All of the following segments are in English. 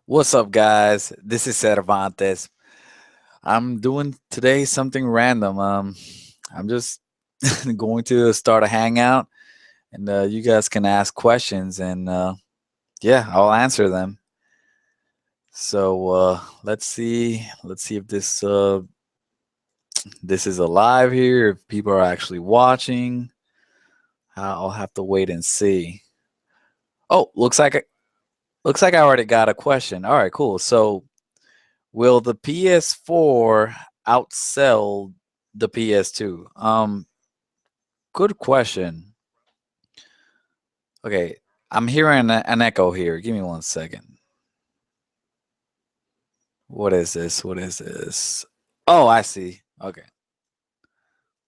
What's up, guys? This is Cervantes. I'm doing today something random. I'm just going to start a hangout, and you guys can ask questions, and yeah, I'll answer them. So let's see if this is alive here. If people are actually watching, I'll have to wait and see. Oh, looks like I already got a question. All right, cool. So will the PS4 outsell the PS2? Good question. Okay, I'm hearing an echo here. Give me 1 second. What is this? What is this? Oh, I see. Okay,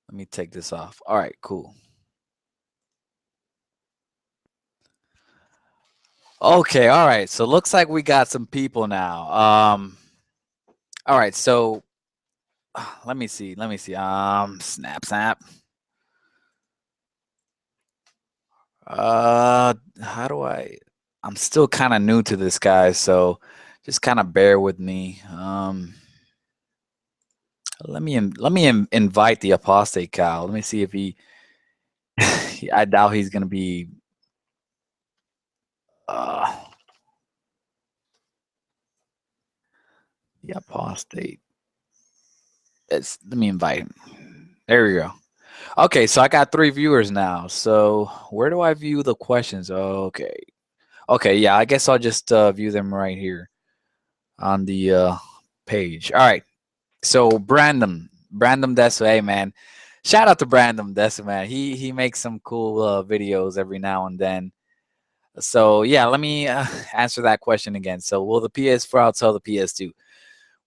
let me take this off. All right, cool. Okay, all right. So looks like we got some people now. All right. So let me see. Let me see. Snap, snap. How do I? I'm still kind of new to this guy, so just kind of bear with me. Let me invite the apostate cow. Let me see if he. I doubt he's gonna be. Uh, the apostate. Let me invite him. There we go. Okay, so I got 3 viewers now. So where do I view the questions? Okay. Okay, yeah, I guess I'll just view them right here on the page. All right. So Brandon Dessa, hey man, shout out to Brandon Dessa, man. He makes some cool videos every now and then. So yeah, let me answer that question again. So will the PS4 outsell the PS2?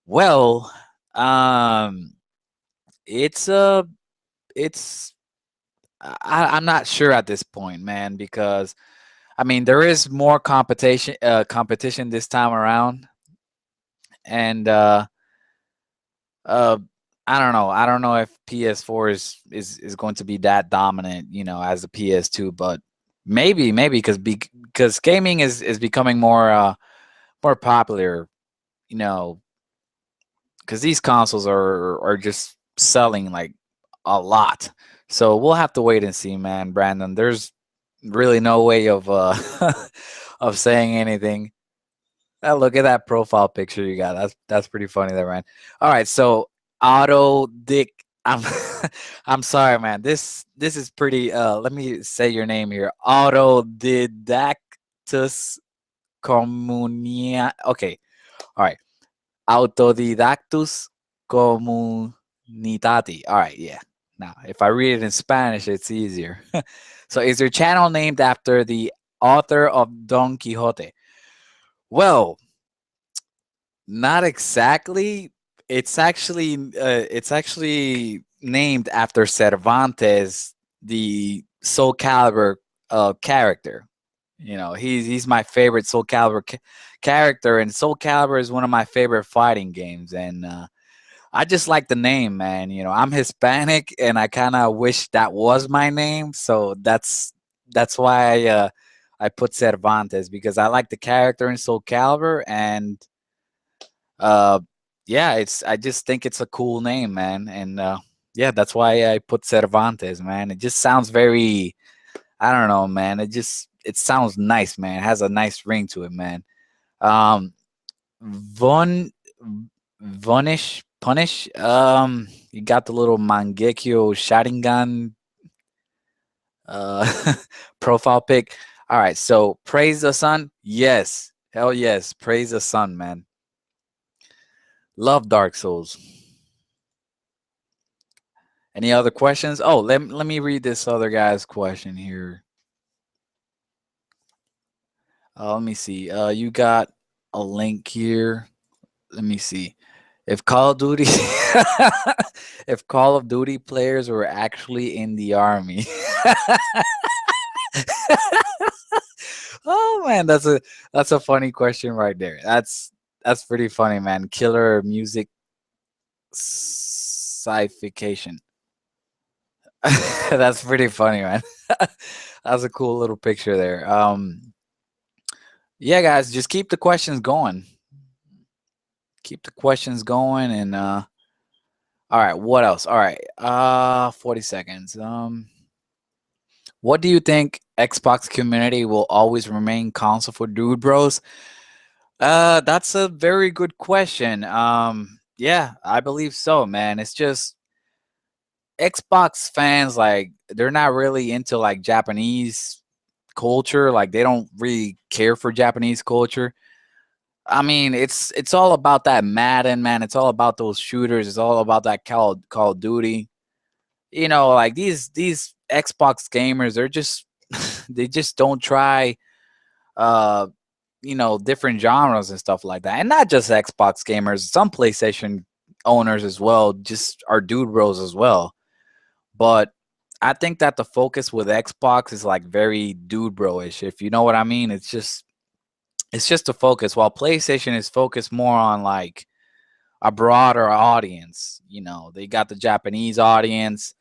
Well, um, it's it's I'm not sure at this point, man, because I mean there is more competition this time around, and Uh, I don't know. I don't know if PS4 is going to be that dominant, as the PS2, but maybe because gaming is becoming more popular, you know, because these consoles are just selling like a lot. So we'll have to wait and see, man, Brandon. There's really no way of of saying anything. Look at that profile picture you got. That's pretty funny there, man. All right, so Auto Dick. I'm I'm sorry, man. This is pretty. Let me say your name here. Autodidactus communia. Okay, all right. Autodidactus communitati. All right, yeah. Now, if I read it in Spanish, it's easier. So, is your channel named after the author of Don Quixote? Well, not exactly. It's actually named after Cervantes, the Soul Calibur character. He's my favorite Soul Calibur character, and Soul Calibur is one of my favorite fighting games. And I just like the name, man. I'm Hispanic, and I kind of wish that was my name. So that's why I put Cervantes because I like the character in Soul Calibur, and uh, yeah, I just think it's a cool name, man, and yeah, that's why I put Cervantes, man. It just sounds very, I don't know, man. It sounds nice, man. It has a nice ring to it, man. Um, Von Vonish Punish. You got the little Mangekyo Sharingan profile pic. All right, so praise the sun. Yes, hell yes, praise the sun, man. Love Dark Souls. Any other questions? Oh, let me read this other guy's question here. Let me see. You got a link here. Let me see. If Call of Duty, if Call of Duty players were actually in the army. Oh man, that's a funny question right there. That's pretty funny, man. Killer music scification. That's pretty funny, man. That's a cool little picture there. Yeah, guys, just keep the questions going. keep the questions going and all right, what else? All right. 40 seconds. What do you think Xbox community will always remain console for dude bros? That's a very good question. Yeah, I believe so, man. It's just Xbox fans like they're not really into like Japanese culture. Like they don't really care for Japanese culture. I mean, it's all about that Madden, man. It's all about those shooters. It's all about that Call of Duty. You know, like these Xbox gamers, they're just they just don't try uh different genres and stuff like that. And not just Xbox gamers, some PlayStation owners as well, just are dude bros as well. But I think that the focus with Xbox is like very dude bro-ish, if you know what I mean. It's just the focus, while PlayStation is focused more on like a broader audience. You know, they got the Japanese audience,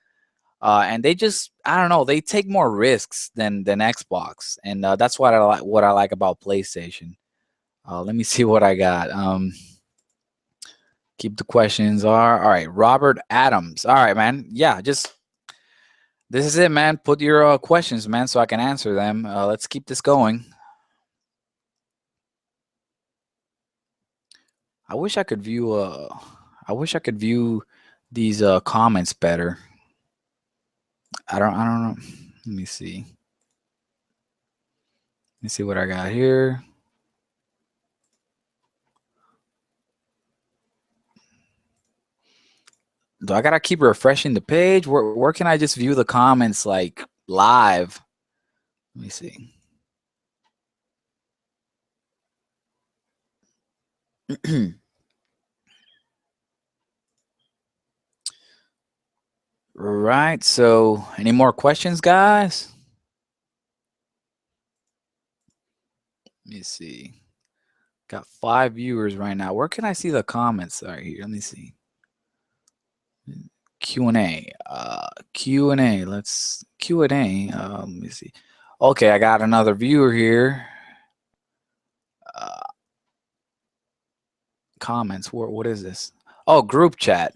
and they just I don't know, they take more risks than Xbox, and that's what I like about PlayStation. Let me see what I got. Keep the questions are all right. Robert Adams. All right, man. Yeah, just this is it, man. Put your questions, man, so I can answer them. Let's keep this going. I wish I could view. I wish I could view these comments better. I don't know. Let me see. Let me see what I got here. Do I gotta keep refreshing the page? Where can I just view the comments like live? Let me see. Right. So, any more questions, guys? Let me see. Got 5 viewers right now. Where can I see the comments? All right, here. Let me see. Q&A. Q&A. Let's Q&A. Let me see. Okay, I got another viewer here. Uh, Comments. What is this? Oh, group chat.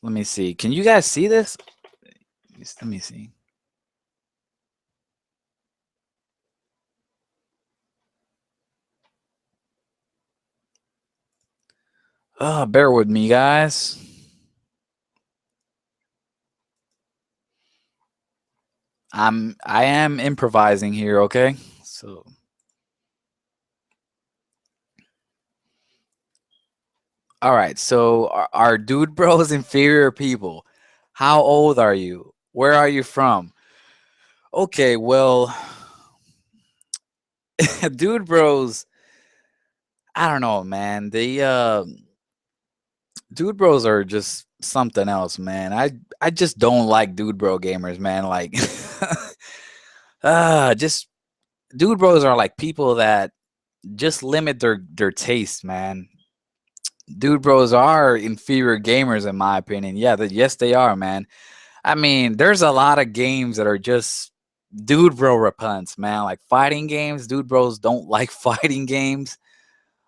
Let me see. Can you guys see this? Let me see. Bear with me, guys. I am improvising here, okay? So all right, so are dude bros inferior people? How old are you? Where are you from? Okay, well, dude bros, I don't know, man. They dude bros are just something else, man. I just don't like dude bro gamers, man. Like just dude bros are like people that just limit their taste, man. Dude bros are inferior gamers in my opinion. Yeah, yes they are, man. I mean, there's a lot of games that are just dude bro repellents, man. Like fighting games, dude bros don't like fighting games.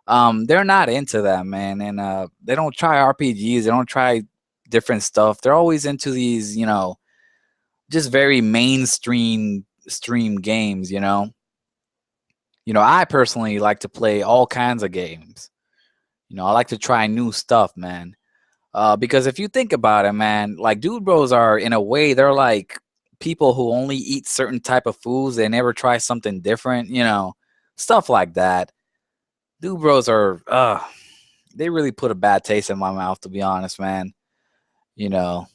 They're not into that, man, and they don't try RPGs. They don't try different stuff. They're always into these, just very mainstream stream games. I personally like to play all kinds of games. I like to try new stuff, man. Because if you think about it, man, like dude bros are in a way they're like people who only eat certain type of foods. They never try something different, stuff like that. Dude bros are they really put a bad taste in my mouth, to be honest, man. You know,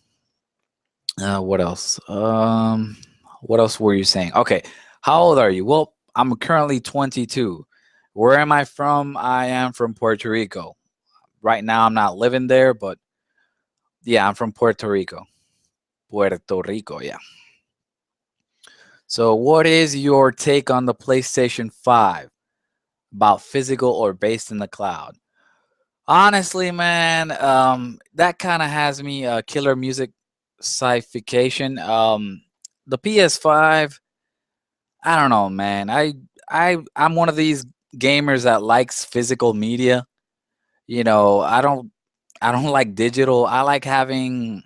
what else? What else were you saying? Okay, how old are you? Well, I'm currently 22. Where am I from? I am from Puerto Rico. Right now, I'm not living there, but yeah, I'm from Puerto Rico. Puerto Rico, yeah. So, what is your take on the PlayStation 5 about physical or based in the cloud? Honestly, man, that kind of has me killer music scification. The PS5, I don't know, man. I'm one of these gamers that likes physical media. I don't like digital. I like having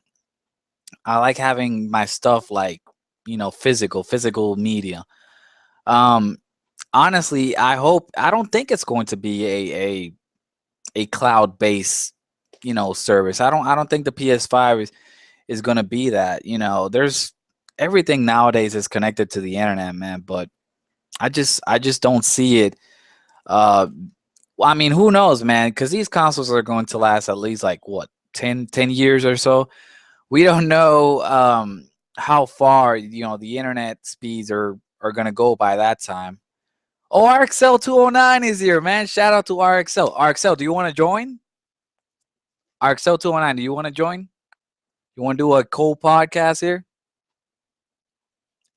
my stuff like, physical media. Um, Honestly, I don't think it's going to be a cloud based, service. I don't think the PS5 is going to be that. There's everything nowadays is connected to the internet, man. But I just don't see it. Well, I mean, who knows, man? Because these consoles are going to last at least like what 10 years or so. We don't know how far the internet speeds are going to go by that time. Oh, RXL209 is here, man. Shout out to RXL. RXL, do you want to join? RXL209, do you want to join? You want to do a cool podcast here?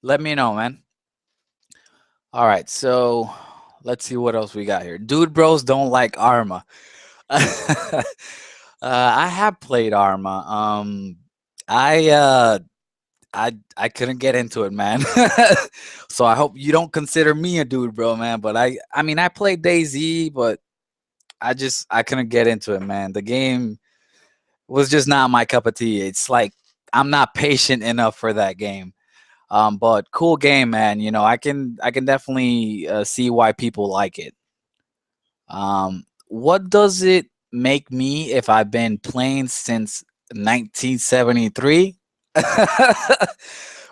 Let me know, man. All right, so let's see what else we got here. Dude bros don't like Arma. I have played Arma. I uh I couldn't get into it, man. So I hope you don't consider me a dude bro, man, but I mean I played DayZ, but I couldn't get into it, man. The game was just not my cup of tea. It's like I'm not patient enough for that game. But cool game, man. I can definitely see why people like it. What does it make me if I've been playing since 1973?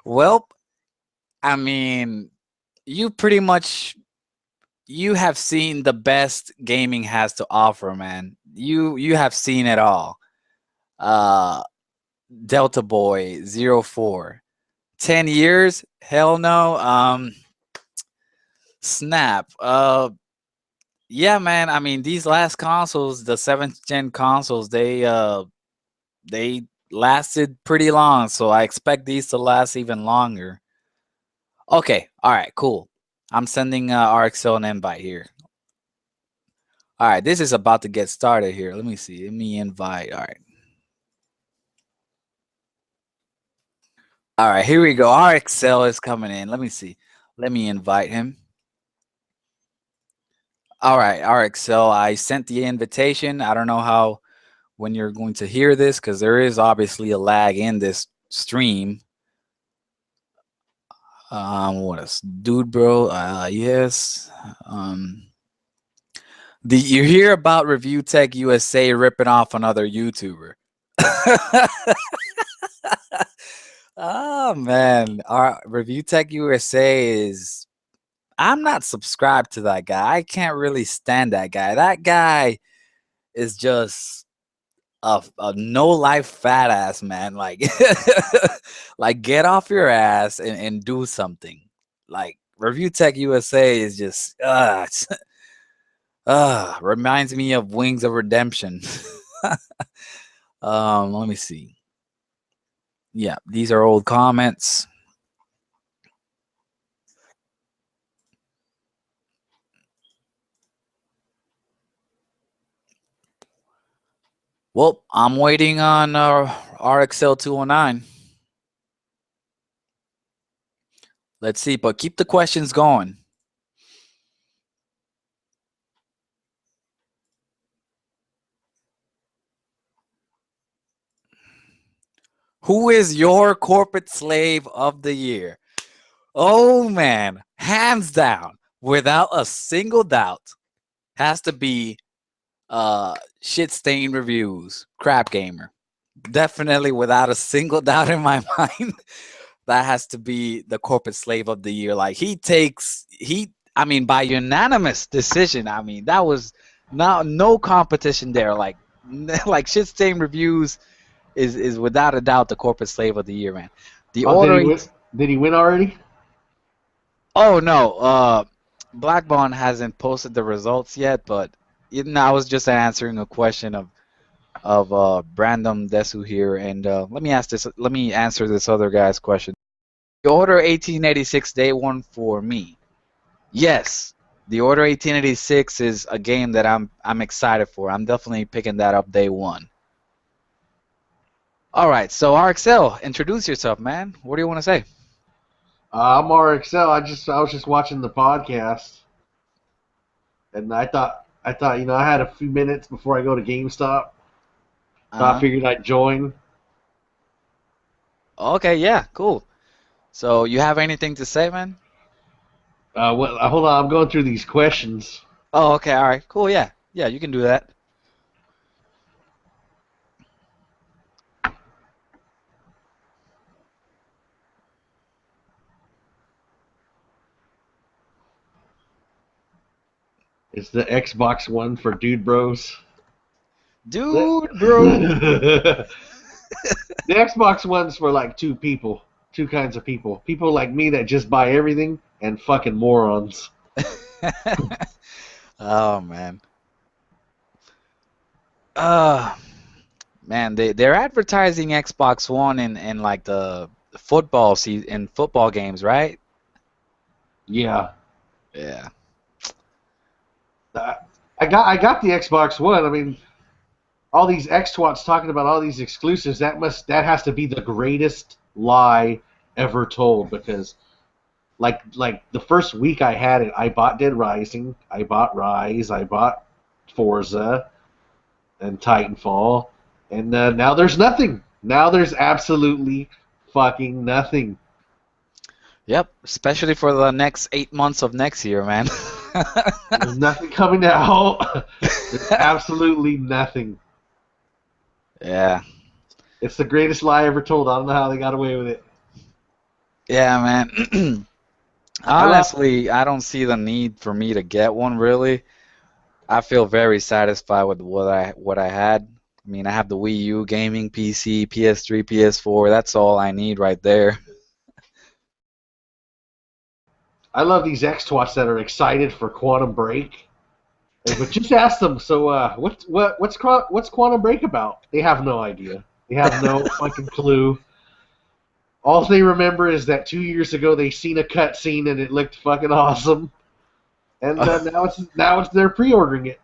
Well, I mean, you pretty much you have seen the best gaming has to offer, man. You have seen it all. Uh, Delta Boy 04. 10 years? Hell no. Snap. Yeah, man. I mean, these last consoles, the 7th gen consoles, they lasted pretty long, so I expect these to last even longer. Okay, all right, cool. I'm sending RXL an invite here. All right, this is about to get started here. Let me see. Let me invite. All right, here we go. RXL is coming in. Let me see. Let me invite him. All right, RXL, I sent the invitation. I don't know how when you're going to hear this because there is obviously a lag in this stream. What else? Dude, bro. Yes. You hear about Review Tech USA ripping off another YouTuber? Oh man, our Review Tech USA is. I'm not subscribed to that guy. I can't really stand that guy. That guy is just a no life fat ass man. Like, like get off your ass and do something. Like Review Tech USA is just reminds me of Wings of Redemption. Let me see. Yeah, these are old comments. Well, I'm waiting on RXL209. Let's see, but keep the questions going. Who is your corporate slave of the year? Oh man, hands down, without a single doubt, has to be shit stain reviews, crap gamer. Definitely without a single doubt in my mind, that has to be the corporate slave of the year. Like I mean, by unanimous decision. I mean, that was no competition there. Like like shit stain reviews is without a doubt the corporate slave of the year, man. The Oh, did order he win? Did he win already? Oh no, Blackbone hasn't posted the results yet, but I was just answering a question of Brandon Desu here, and let me ask this. Let me answer this other guy's question. The Order 1886 Day One for me. Yes, the Order 1886 is a game that I'm excited for. I'm definitely picking that up day one. All right, so RXL, introduce yourself, man. What do you want to say? I'm RXL. I was just watching the podcast, and I thought I thought, I had a few minutes before I go to GameStop, so I Uh-huh. figured I'd join. Okay, yeah, cool. So you have anything to say, man? Hold on, I'm going through these questions. Oh, okay, all right, cool, yeah. Yeah, you can do that. It's the Xbox One for dude bros. Dude, bro. The Xbox One's for like two kinds of people. People like me that just buy everything, and fucking morons. Oh man. Uh Man, they're advertising Xbox One in like the football games, right? Yeah, Yeah. I I got the Xbox One. I mean, all these X twats talking about all these exclusives. That has to be the greatest lie ever told, because like the first week I had it, I bought Dead Rising, I bought Rise, I bought Forza and Titanfall, and now there's nothing. Now there's absolutely fucking nothing. Yep, especially for the next 8 months of next year, man. There's nothing coming out. There's absolutely nothing. Yeah. It's the greatest lie ever told. I don't know how they got away with it. Yeah, man. I love. Honestly, I don't see the need for me to get one really. I feel very satisfied with what I had. I mean, I have the Wii U gaming PC, PS3, PS4. That's all I need right there. I love these X twats that are excited for Quantum Break. But just ask them. So, what's Quantum Break about? They have no idea. They have no fucking clue. All they remember is that 2 years ago they seen a cutscene and it looked fucking awesome, and now it's they're pre-ordering it.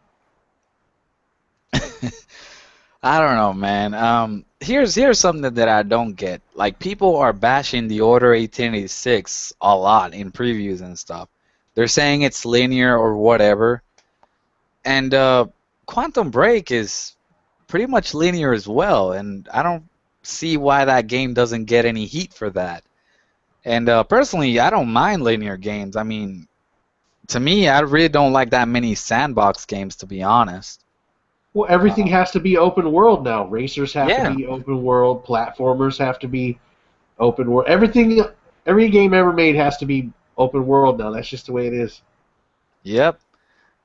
I don't know, man. Here's something that I don't get. Like people are bashing the Order 1886 a lot in previews and stuff. They're saying it's linear or whatever. And Quantum Break is pretty much linear as well, and I don't see why that game doesn't get any heat for that. And personally, I don't mind linear games. I mean, to me, I really don't like that many sandbox games, to be honest. Well, everything Uh, has to be open world now. Racers have to yeah. be open world. Platformers have to be open world. Every game ever made has to be open world now. That's just the way it is. Yep.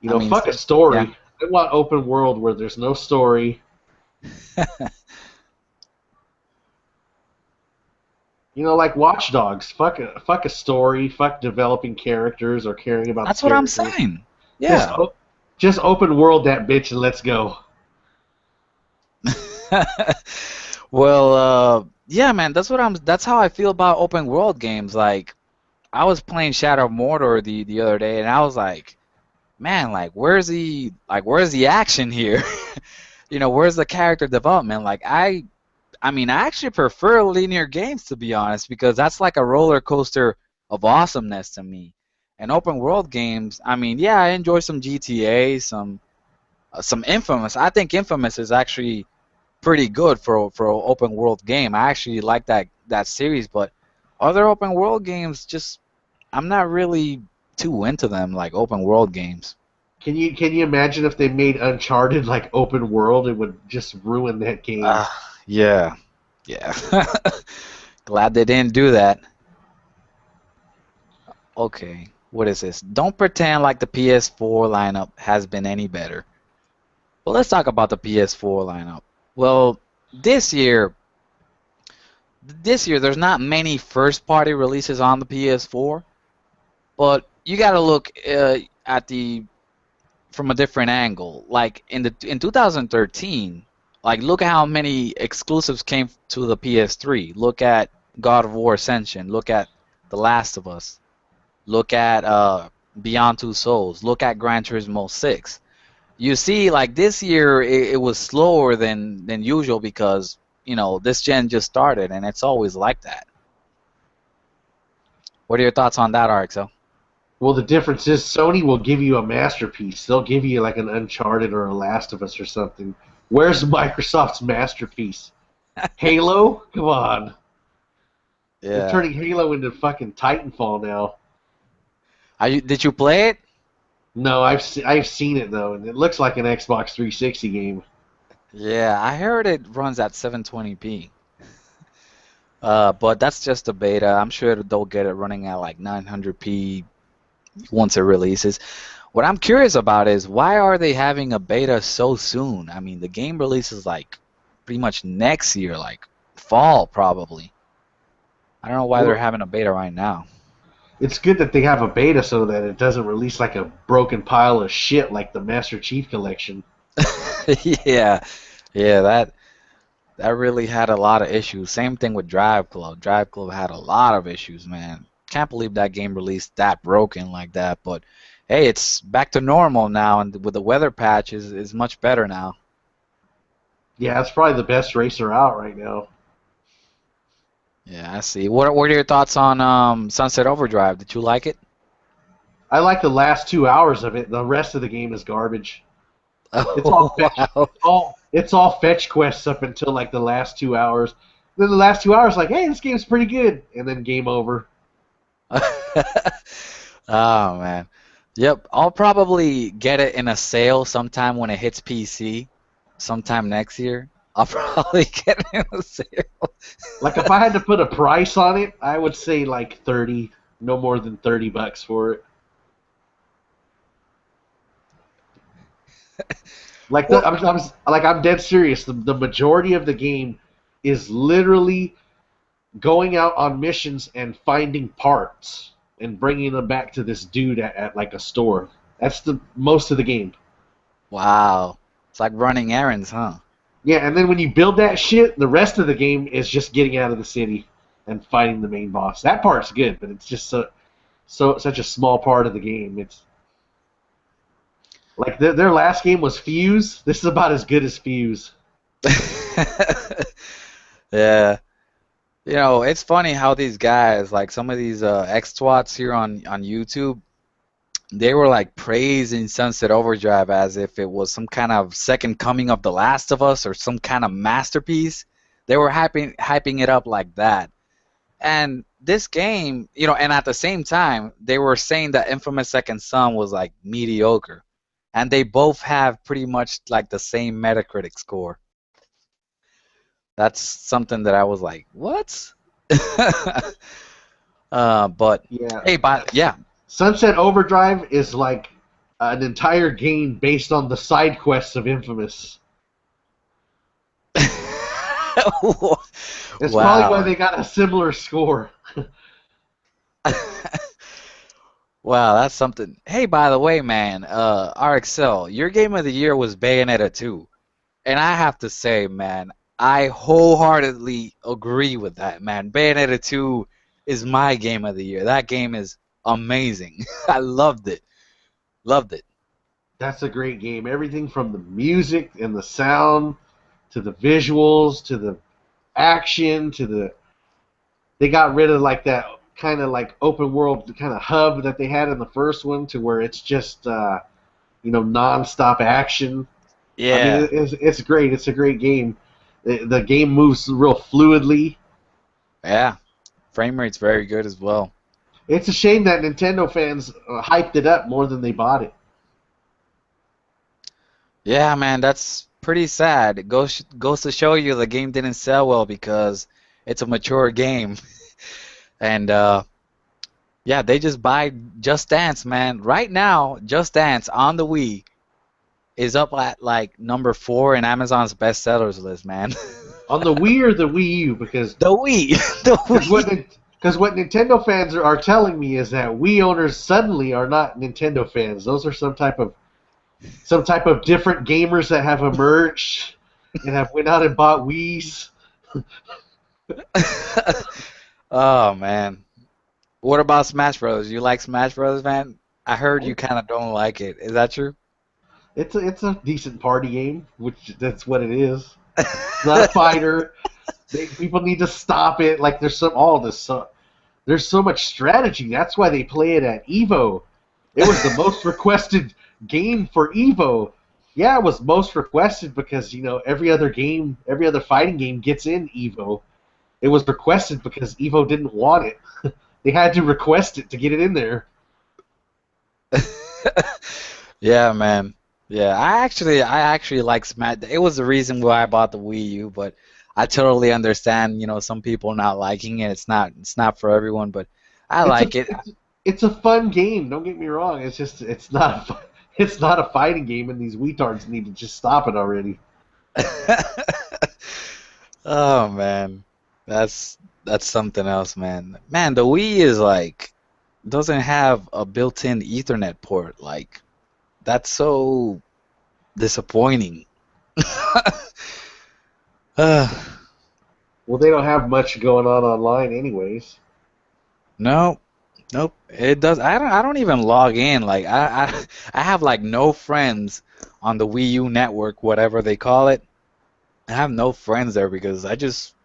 I mean, Fuck a yeah. story. I want open world where there's no story. Like Watch Dogs. Fuck a story. Fuck developing characters or caring about the That's what I'm characters. saying. Just Yeah. just open world that bitch and let's go. Well, yeah, man, that's how I feel about open world games. Like I was playing Shadow of Mordor the other day and I was like, man, where's the action here? Where's the character development? Like I mean, I actually prefer linear games to be honest because that's like a roller coaster of awesomeness to me. And open world games, I mean, yeah, I enjoy some GTA, some Infamous. I think Infamous is actually pretty good for an open world game. I actually like that series, but other open world games just I'm not really too into them like open world games. Can you imagine if they made Uncharted like open world? It would just ruin that game. Yeah. Yeah. Glad they didn't do that. Okay. What is this? Don't pretend like the PS4 lineup has been any better. Well, let's talk about the PS4 lineup. Well, this year this year there's not many first party releases on the PS4. But you got to look at the from a different angle. Like in 2013, like look at how many exclusives came to the PS3. Look at God of War Ascension. Look at The Last of Us. Look at Beyond Two Souls. Look at Gran Turismo 6. You see, like this year, it was slower than usual because this gen just started, and it's always like that. What are your thoughts on that, RXL? Well, the difference is Sony will give you a masterpiece. They'll give you like an Uncharted or a Last of Us or something. Where's Microsoft's masterpiece? Halo? Come on. They're Yeah. turning Halo into fucking Titanfall now. Did you play it? No, I've seen it though, and it looks like an Xbox 360 game. Yeah, I heard it runs at 720p. But that's just a beta. I'm sure they'll get it running at like 900p once it releases. What I'm curious about is why are they having a beta so soon? I mean, the game releases like pretty much next year, like fall probably. I don't know why they're Well, having a beta right now. it's good that they have a beta so that it doesn't release like a broken pile of shit like the Master Chief Collection. Yeah, yeah, that really had a lot of issues. Same thing with Drive Club. Drive Club had a lot of issues, man. Can't believe that game released that broken like that. But hey, it's back to normal now, and with the weather patch is much better now. Yeah, it's probably the best racer out right now. Yeah, I see. What are your thoughts on Sunset Overdrive? Did you like it? I like the last 2 hours of it. The rest of the game is garbage. It's all Oh, fetch. wow. It's all fetch quests up until like the last 2 hours. Then the last 2 hours, like, hey, this game's pretty good, and then game over. Oh man. Yep, I'll probably get it in a sale sometime when it hits PC, sometime next year. I'll probably get it in a sale. Like if I had to put a price on it, I would say like 30, no more than $30 for it. Like Well, I'm dead serious. The majority of the game is literally going out on missions and finding parts and bringing them back to this dude at like a store. That's the most of the game. wow. It's like running errands, huh? Yeah, and then when you build that shit, the rest of the game is just getting out of the city and fighting the main boss. That part's good, but it's just such a small part of the game. It's like their last game was Fuse. This is about as good as Fuse. Yeah. You know, it's funny how these guys, like some of these ex-twats here on YouTube, they were like praising Sunset Overdrive as if it was some kind of second coming of The Last of Us or some kind of masterpiece. They were hyping it up like that. And this game, you know, and at the same time, they were saying that Infamous Second Son was like mediocre. And they both have pretty much like the same Metacritic score. That's something that I was like, what? But Yeah, hey, but yeah. Sunset Overdrive is like an entire game based on the side quests of Infamous. It's probably why Wow. they got a similar score. Wow, that's something. Hey, by the way, man, RXL, your game of the year was Bayonetta 2. And I have to say, man, I wholeheartedly agree with that, man. Bayonetta 2 is my game of the year. That game is amazing. I loved it. Loved it. That's a great game. Everything from the music and the sound to the visuals to the action to the they got rid of like that kind of like open world kind of hub that they had in the first one to where it's just nonstop action. I mean, Yeah. it's great. It's a great game. The game moves real fluidly. Yeah. Frame rate's very good as well. It's a shame that Nintendo fans hyped it up more than they bought it. Yeah, man, that's pretty sad. It goes to show you the game didn't sell well because it's a mature game. And yeah, they just buy Just Dance, man. Right now, Just Dance on the Wii is up at like number 4 in Amazon's bestsellers list, man. On the Wii or the Wii U, because The Wii, the because what Wii. because what Nintendo fans are telling me is that Wii owners suddenly are not Nintendo fans. Those are some type of different gamers that have emerged and have went out and bought Wii's. Oh man, what about Smash Bros? You like Smash Bros, man? I heard you kind of don't like it. Is that true? It's a decent party game, which that's what it is. It's not a fighter. People need to stop it. Like there's so much strategy. That's why they play it at Evo. It was the most requested game for Evo. Yeah, it was most requested because every other game, every other fighting game gets in Evo. It was requested because Evo didn't want it. They had to request it to get it in there. Yeah, man. Yeah, I actually like Smash. It was the reason why I bought the Wii U, but I totally understand, some people not liking it. It's not for everyone, but I It's a like it. it's it's a fun game. Don't get me wrong. It's just it's not a fighting game, and these wetards need to just stop it already. Oh man. That's something else, man. Man, the Wii is like doesn't have a built-in Ethernet port. Like that's so disappointing. Well, they don't have much going on online, anyways. No, nope. It does. I don't even log in. Like I have like no friends on the Wii U network, whatever they call it. I have no friends there because I just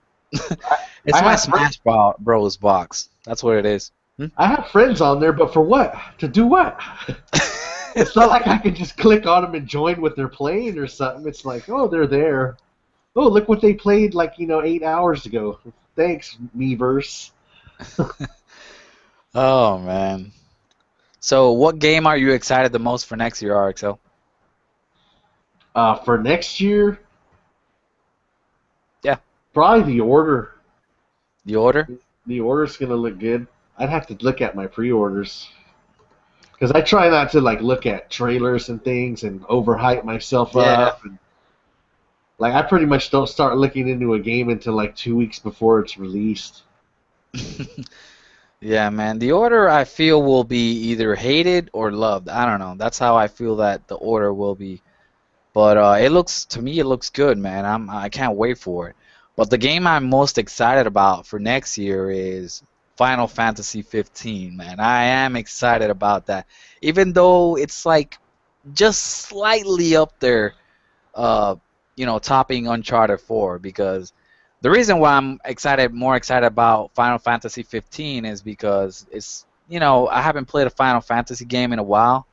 I, it's I my have Smash Bros box. That's what it is. Hmm? I have friends on there, but for what? To do what? It's not like I can just click on them and join what they're playing or something. It's like, oh, they're there. Oh, look what they played like 8 hours ago. Thanks, Meverse. Oh man. So what game are you excited the most for next year, RXL? For next year, Yeah, probably the order. the order? The order's gonna look good. I'd have to look at my pre-orders because I try not to like look at trailers and things and overhype myself Yeah. up. And like I pretty much don't start looking into a game until like 2 weeks before it's released. Yeah, man. The order I feel will be either hated or loved. I don't know. That's how I feel that the order will be. But it looks to me it looks good, man. I can't wait for it. But the game I'm most excited about for next year is Final Fantasy 15, man. I am excited about that. Even though it's like just slightly up there, uh, topping Uncharted 4 because the reason why I'm more excited about Final Fantasy 15 is because I haven't played a Final Fantasy game in a while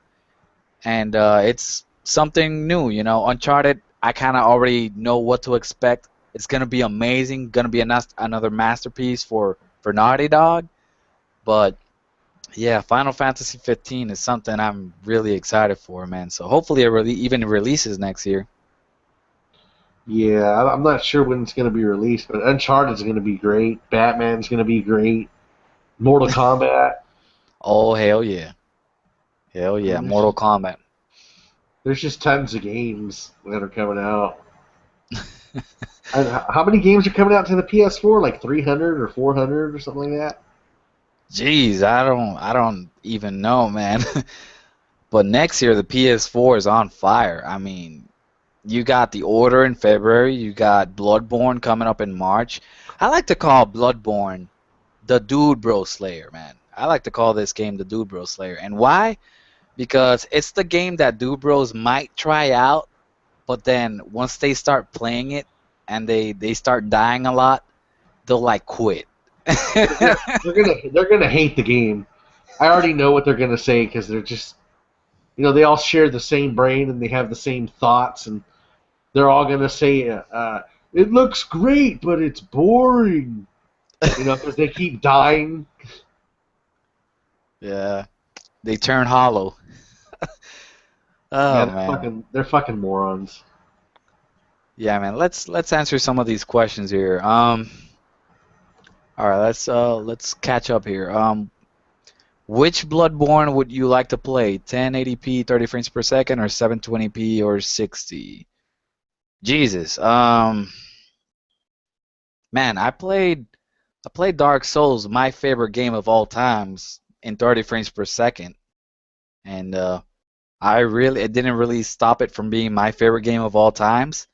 and it's something new. Uncharted, I kind of already know what to expect. It's gonna be amazing, gonna be another masterpiece for Naughty Dog. But yeah, Final Fantasy 15 is something I'm really excited for, man. So hopefully it really even releases next year. Yeah, I'm not sure when it's gonna be released, but Uncharted's gonna be great. Batman's gonna be great. Mortal Kombat. Oh hell I yeah, mean, Mortal Kombat. there's just tons of games that are coming out. And how many games are coming out to the PS4? Like 300 or 400 or something like that. Jeez, I don't even know, man. But next year the PS4 is on fire. I mean, you got The Order in February, you got Bloodborne coming up in March. I like to call Bloodborne the Dude Bro Slayer, man. I like to call this game the Dude Bro Slayer. And why? Because it's the game that Dude Bros might try out, but then once they start playing it and they start dying a lot, they'll like quit. They're gonna hate the game. I already know what they're gonna say because they're just they all share the same brain and they have the same thoughts and they're all gonna say it looks great but it's boring. Because they keep dying. Yeah, they turn hollow. Yeah, Oh they're man. fucking morons. Yeah, man. Let's answer some of these questions here. All right, let's catch up here. Which Bloodborne would you like to play? 1080p, 30 frames per second, or 720p or 60? Jesus. Man, I played Dark Souls, my favorite game of all times, in 30 frames per second, and it didn't really stop it from being my favorite game of all times.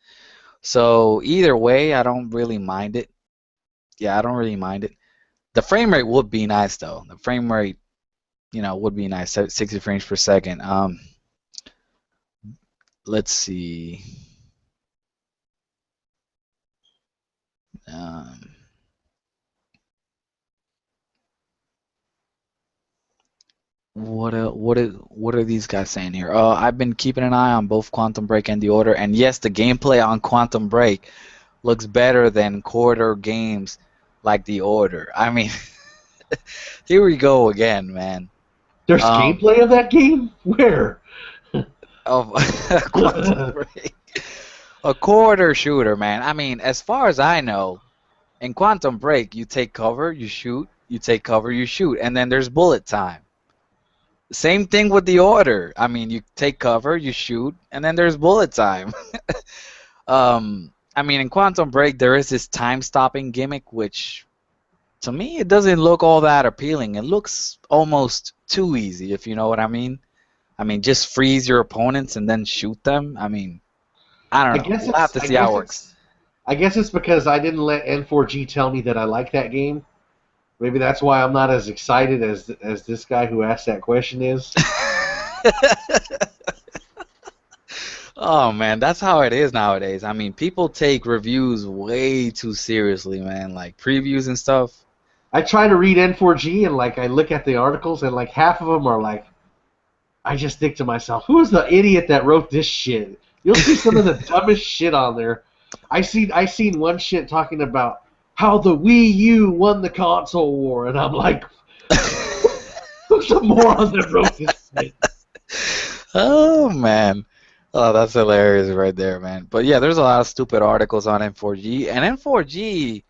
So either way, I don't really mind it. Yeah, I don't really mind it. The frame rate would be nice though. The frame rate, would be nice. 60 frames per second. Let's see. Um, what are these guys saying here? I've been keeping an eye on both Quantum Break and The Order, and yes, the gameplay on Quantum Break looks better than quarter games like The Order. I mean, here we go again, man. There's Um, gameplay of that game? Where? of Quantum Break, a quarter shooter, man. I mean, as far as I know, in Quantum Break, you take cover, you shoot, you take cover, you shoot, and then there's bullet time. Same thing with The Order. I mean, you take cover, you shoot, and then there's bullet time. I mean, in Quantum Break, there is this time-stopping gimmick, which to me, it doesn't look all that appealing. It looks almost too easy, if you know what I mean. I mean, just freeze your opponents and then shoot them. I mean, I don't I know. guess We'll have it's to I see how it guess works. it's I guess it's because I didn't let N4G tell me that I like that game. Maybe that's why I'm not as excited as this guy who asked that question is. Oh man, that's how it is nowadays. I mean, people take reviews way too seriously, man. Like previews and stuff. I try to read N4G and like I look at the articles and like half of them are like I just think to myself, who is the idiot that wrote this shit? You'll see some of the dumbest shit on there. I seen one shit talking about how the Wii U won the console war, and I'm like, who's the moron that wrote this shit? Oh man. Oh, that's hilarious right there, man. But yeah, there's a lot of stupid articles on N4G, and N4G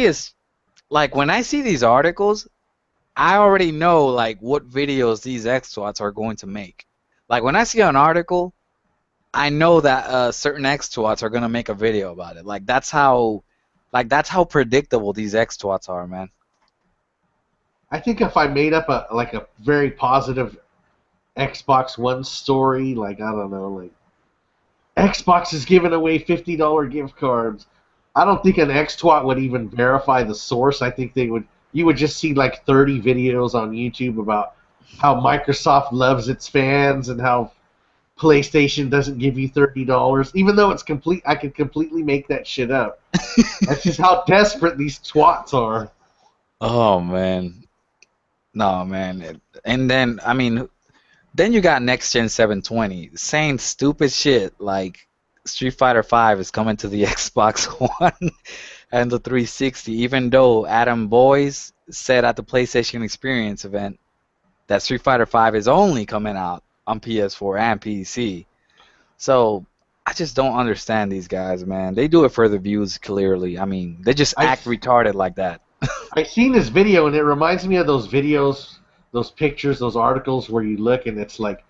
is like when I see these articles, I already know like what videos these exploits are going to make. Like when I see an article, I know that certain exploits are gonna make a video about it. That's how predictable these exploits are, man. I think if I made up a very positive Xbox One story, like I don't know, like Xbox is giving away $50 gift cards. I don't think an X-Twat would even verify the source. I think they would. You would just see like 30 videos on YouTube about how Microsoft loves its fans and how PlayStation doesn't give you $30, even though it's complete. I could completely make that shit up. That's just how desperate these twats are. Oh man, no man. And then I mean, then you got Next Gen 720 saying stupid shit like Street Fighter 5 is coming to the Xbox One and the 360, even though Adam Boyes said at the PlayStation Experience event that Street Fighter 5 is only coming out on PS4 and PC. So I just don't understand these guys, man. They do it for the views, clearly. I mean, they just I act retarded like that. I seen this video and it reminds me of those videos, those pictures, those articles where you look and it's like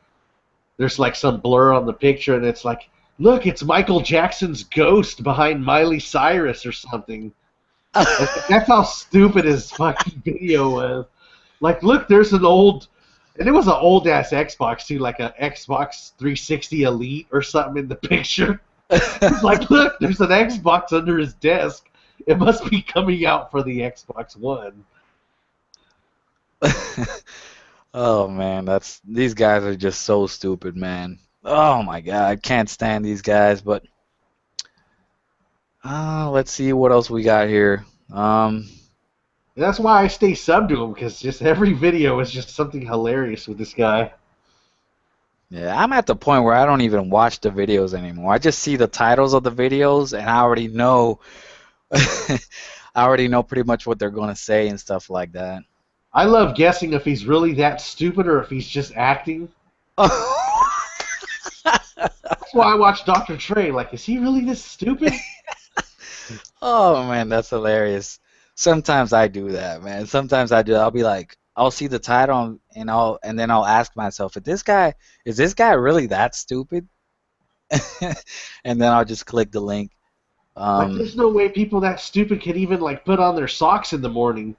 there's like some blur on the picture and it's like, look, it's Michael Jackson's ghost behind Miley Cyrus or something. That's how stupid his fucking video was. Like, look, there's an old, and it was an old ass Xbox too, like a Xbox 360 Elite or something in the picture. It's like, look, there's an Xbox under his desk. It must be coming out for the Xbox One. Oh man, that's these guys are just so stupid, man. Oh my God, I can't stand these guys. But let's see what else we got here. And that's why I stay sub to him because just every video is just something hilarious with this guy. Yeah, I'm at the point where I don't even watch the videos anymore. I just see the titles of the videos, and I already know, I already know pretty much what they're gonna say and stuff like that. I love guessing if he's really that stupid or if he's just acting. That's why I watch Dr. Trey. Like, is he really this stupid? Oh man, that's hilarious. Sometimes I do that, man. Sometimes I do. I'll be like, I'll see the title and then I'll ask myself, is this guy really that stupid? And then I'll just click the link. Like, there's no way people that stupid can even like put on their socks in the morning,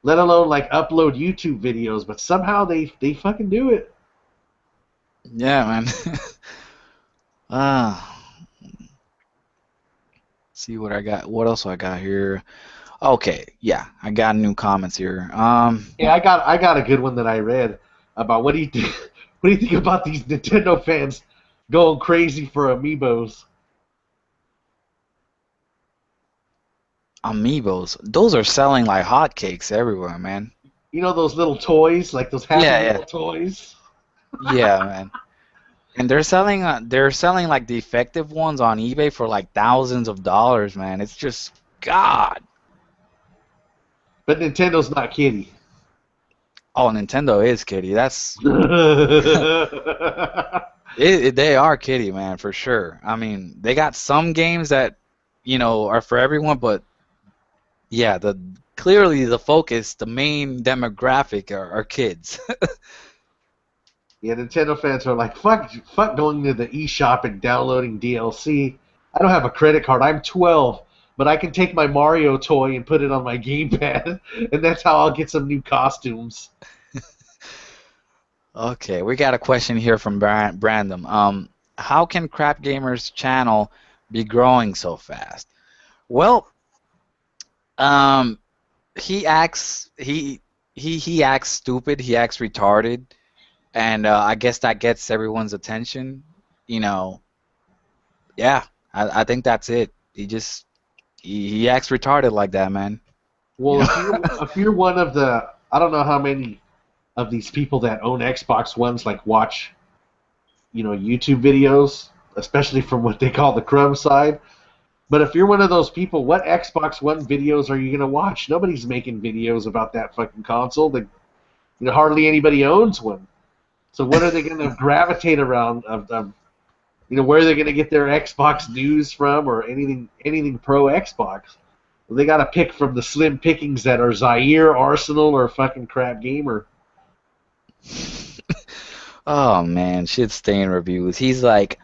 let alone like upload YouTube videos. But somehow they fucking do it. Yeah, man. Ah, see what I got. What else I got here? Okay, yeah, I got new comments here. Yeah, I got a good one that I read about what do you think, what do you think about these Nintendo fans going crazy for amiibos? Amiibos. Those are selling like hotcakes everywhere, man. You know those little toys, like those Happy Yeah, yeah, Meal toys. yeah, man. And they're selling like defective ones on eBay for like thousands of dollars, man. It's just God. But Nintendo's not kiddie. Oh, Nintendo is kitty. They are kitty, man, for sure. I mean, they got some games that, are for everyone, but yeah, the clearly the focus, the main demographic are kids. Yeah, Nintendo fans are like, fuck going to the eShop and downloading DLC. I don't have a credit card. I'm 12, but I can take my Mario toy and put it on my gamepad, and that's how I'll get some new costumes. Okay, we got a question here from Brandon. How can Crap Gamers channel be growing so fast? Well, um, he acts stupid. He acts retarded, and I guess that gets everyone's attention. You know, yeah, I think that's it. He acts retarded like that, man. You Well, know. if you're one of the, I don't know how many of these people that own Xbox Ones like watch YouTube videos, especially from what they call the crumb side. But if you're one of those people, what Xbox One videos are you gonna watch? Nobody's making videos about that fucking console. Hardly anybody owns one. So what are they gonna gravitate around? Where are they gonna get their Xbox news from or anything pro Xbox? Well, they gotta pick from the slim pickings that are Zaire, Arsenal, or fucking Crap Gamer. Oh man, shit stain reviews. He's like,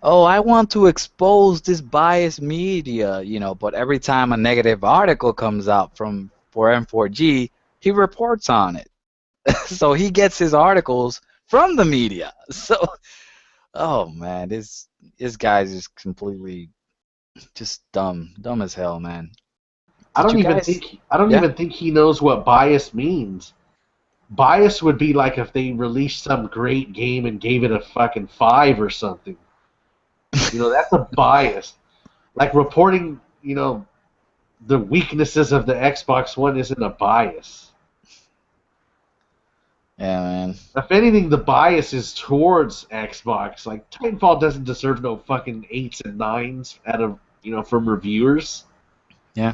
oh, I want to expose this biased media, but every time a negative article comes out from for M4G, he reports on it. So he gets his articles from the media. So, oh man, this guy's just completely just dumb as hell, man. I Did don't you even guys? think I don't Yeah. even think he knows what bias means. Bias would be like if they released some great game and gave it a fucking 5 or something. That's a bias. Like reporting, the weaknesses of the Xbox One isn't a bias. Yeah, man. If anything, the bias is towards Xbox. Like Titanfall doesn't deserve no fucking 8s and 9s out of from reviewers. Yeah.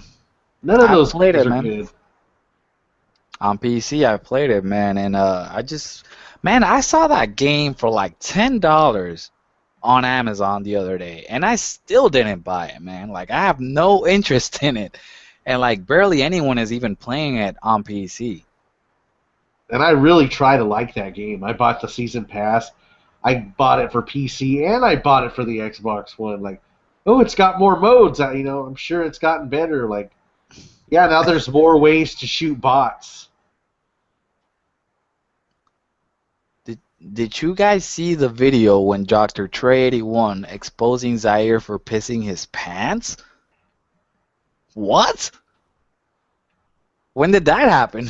None of I've those played games it, are man. good. On PC, I played it, man, and man, I saw that game for like $10 on Amazon the other day, and I still didn't buy it, man. Like, I have no interest in it, and like barely anyone is even playing it on PC. And I really try to like that game. I bought the season pass. I bought it for PC and I bought it for the Xbox One. Like, oh, it's got more modes. I'm sure it's gotten better. Like, yeah, now there's more ways to shoot bots. Did you guys see the video when Dr. Trey 81 exposing Zaire for pissing his pants? What? When did that happen?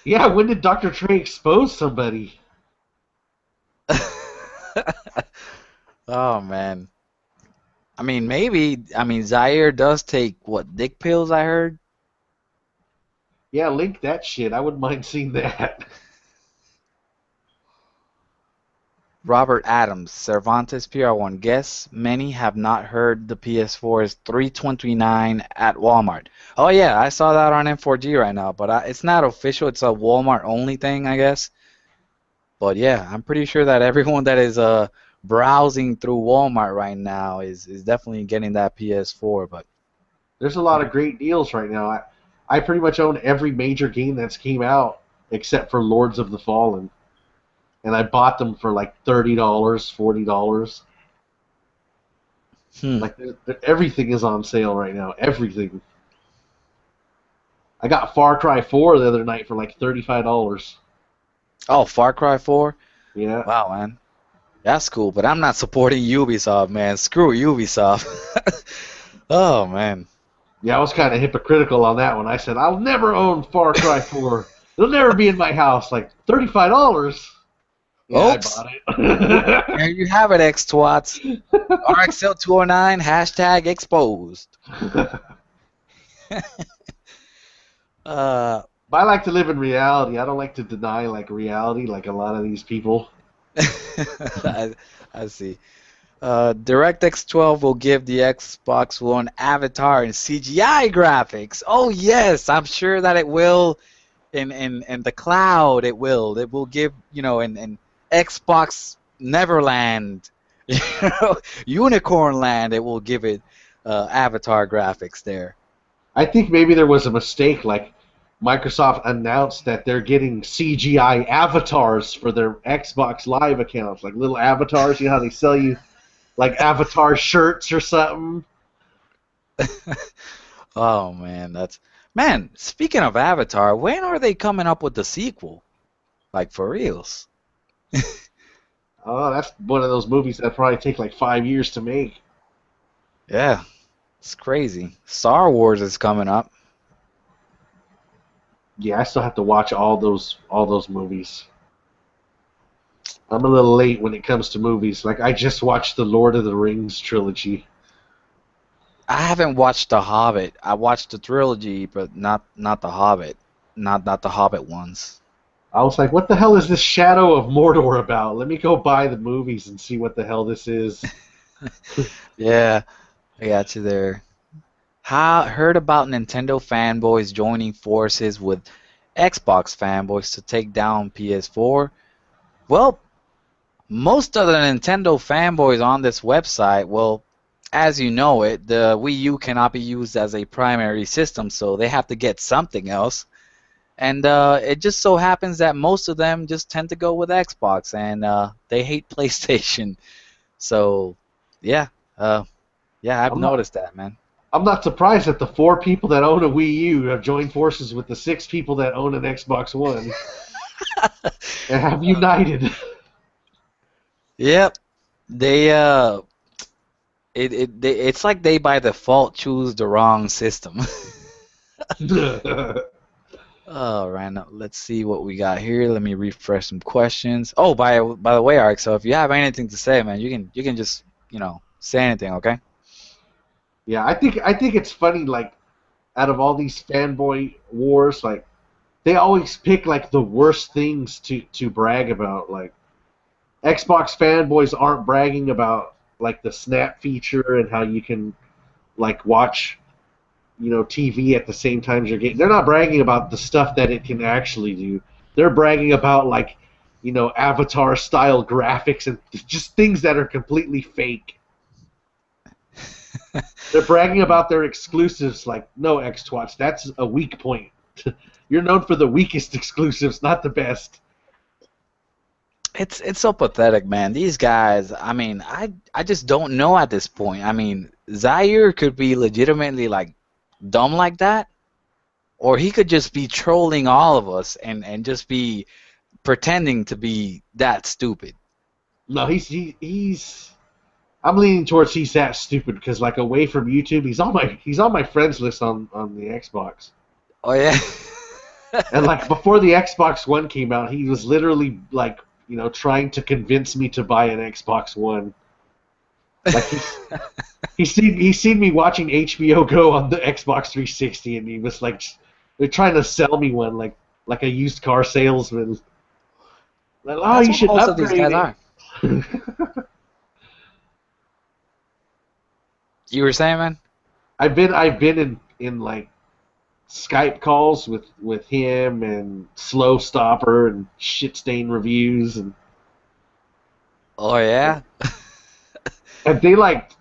Yeah, when did Dr. Trey expose somebody? Oh man. I mean, Zaire does take what, dick pills, I heard? Yeah, link that shit. I wouldn't mind seeing that. Robert Adams, Cervantes PR1. Guess many have not heard the PS4 is $329 at Walmart. Oh yeah, I saw that on M4G right now, but it's not official. It's a Walmart only thing, I guess. But yeah, I'm pretty sure that everyone that is browsing through Walmart right now is definitely getting that PS4. But There's a lot of great deals right now. I pretty much own every major game that's came out except for Lords of the Fallen. And I bought them for like $30, $40. hmm. Like everything is on sale right now. Everything. I got Far Cry 4 the other night for like $35. Oh, Far Cry 4. Yeah. Wow, man. That's cool, but I'm not supporting Ubisoft, man. Screw Ubisoft. Oh, man. Yeah, I was kind of hypocritical on that one. I said I'll never own Far Cry 4. It'll never be in my house. Like $35. Yeah, I Oops. bought it. There you have it, X-Twats. RXL209, hashtag exposed. But I like to live in reality. I don't like to deny like reality, like a lot of these people. I, I see. DirectX 12 will give the Xbox One avatar and CGI graphics. Oh yes, I'm sure that it will. In the cloud, it will. It will give, in Xbox Neverland, Unicorn Land. It will give it avatar graphics there. I think maybe there was a mistake. Like Microsoft announced that they're getting CGI avatars for their Xbox Live accounts, like little avatars. You know how they sell you like avatar shirts or something. Oh man, man. Speaking of Avatar, when are they coming up with the sequel? Like for reals? Oh, that's one of those movies that probably take like 5 years to make. Yeah, it's crazy. Star Wars is coming up. Yeah, I still have to watch all those movies. I'm a little late when it comes to movies. Like I just watched the Lord of the Rings trilogy. I haven't watched The Hobbit. I watched the trilogy, but not The Hobbit. Not the Hobbit ones. I was like, what the hell is this Shadow of Mordor about? Let me go buy the movies and see what the hell this is. Yeah, I got you there. Heard about Nintendo fanboys joining forces with Xbox fanboys to take down PS4? Well, most of the Nintendo fanboys on this website, well, as you know it, the Wii U cannot be used as a primary system, so they have to get something else. And it just so happens that most of them just tend to go with Xbox, and they hate PlayStation. So, yeah, uh, yeah, I've I'm not noticed that, man. I'm not surprised that the 4 people that own a Wii U have joined forces with the 6 people that own an Xbox One and have united. Yep, they it's like they by default choose the wrong system. All right, now let's see what we got here. Let me refresh some questions. Oh, by the way, Ark, so if you have anything to say, man, you can just say anything, okay? Yeah, I think it's funny. Like out of all these fanboy wars, like they always pick like the worst things to brag about. Like Xbox fanboys aren't bragging about like the snap feature and how you can like watch TV at the same time as you're getting. They're not bragging about the stuff that it can actually do. They're bragging about like Avatar style graphics and just things that are completely fake. They're bragging about their exclusives. Like, no, X-Twatch, that's a weak point. You're known for the weakest exclusives, not the best. It's so pathetic, man. These guys, I mean, I just don't know at this point. I mean, Zaire could be legitimately like dumb like that, or he could just be trolling all of us and just be pretending to be that stupid. No, he's. I'm leaning towards he's that stupid because like away from YouTube, he's on my friends list on the Xbox. Oh yeah. And like before the Xbox One came out, he was literally like trying to convince me to buy an Xbox One. Like he's seen me watching HBO Go on the Xbox 360, and he was like, they're trying to sell me one like a used car salesman. Like, oh, That's you what should most of these upgrade guys it. are. You were saying, man? I've been in like Skype calls with him and Slow Stopper and shit stain reviews Oh yeah. and they like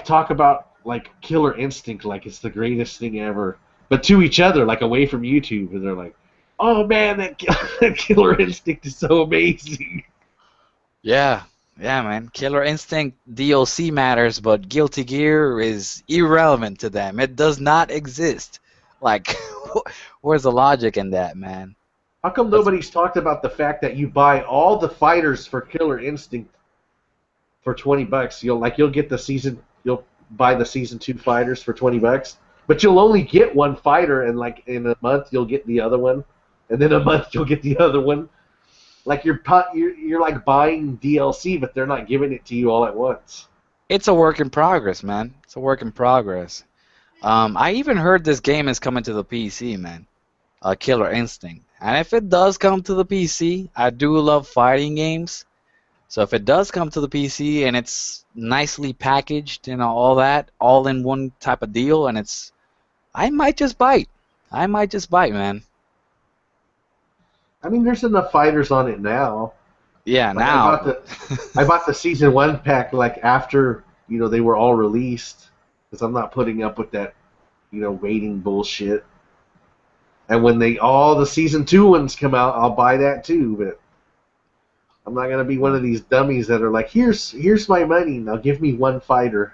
talk about like Killer Instinct like it's the greatest thing ever, but to each other like away from YouTube, and they're like, "Oh man, that Killer Instinct is so amazing." Yeah. Yeah, man. Killer Instinct DLC matters, but Guilty Gear is irrelevant to them. It does not exist. Like, where's the logic in that, man? How come That's nobody's talked about the fact that you buy all the fighters for Killer Instinct for $20? You'll get the season. You'll buy the season 2 fighters for $20, but you'll only get one fighter, and like in a month you'll get the other one, and then a month you'll get the other one. Like you're like buying DLC, but they're not giving it to you all at once. it's a work in progress, man. It's a work in progress. I even heard this game is coming to the PC, man. Killer Instinct. And if it does come to the PC, I do love fighting games. So if it does come to the PC and it's nicely packaged and all that, all in one type of deal, and I might just bite. I might just bite, man. I mean, there's enough fighters on it now. Yeah, Like now. I bought the season one pack like after they were all released because I'm not putting up with that waiting bullshit. And when all the season two ones come out, I'll buy that too. But I'm not gonna be one of these dummies that are like, here's my money, now give me one fighter.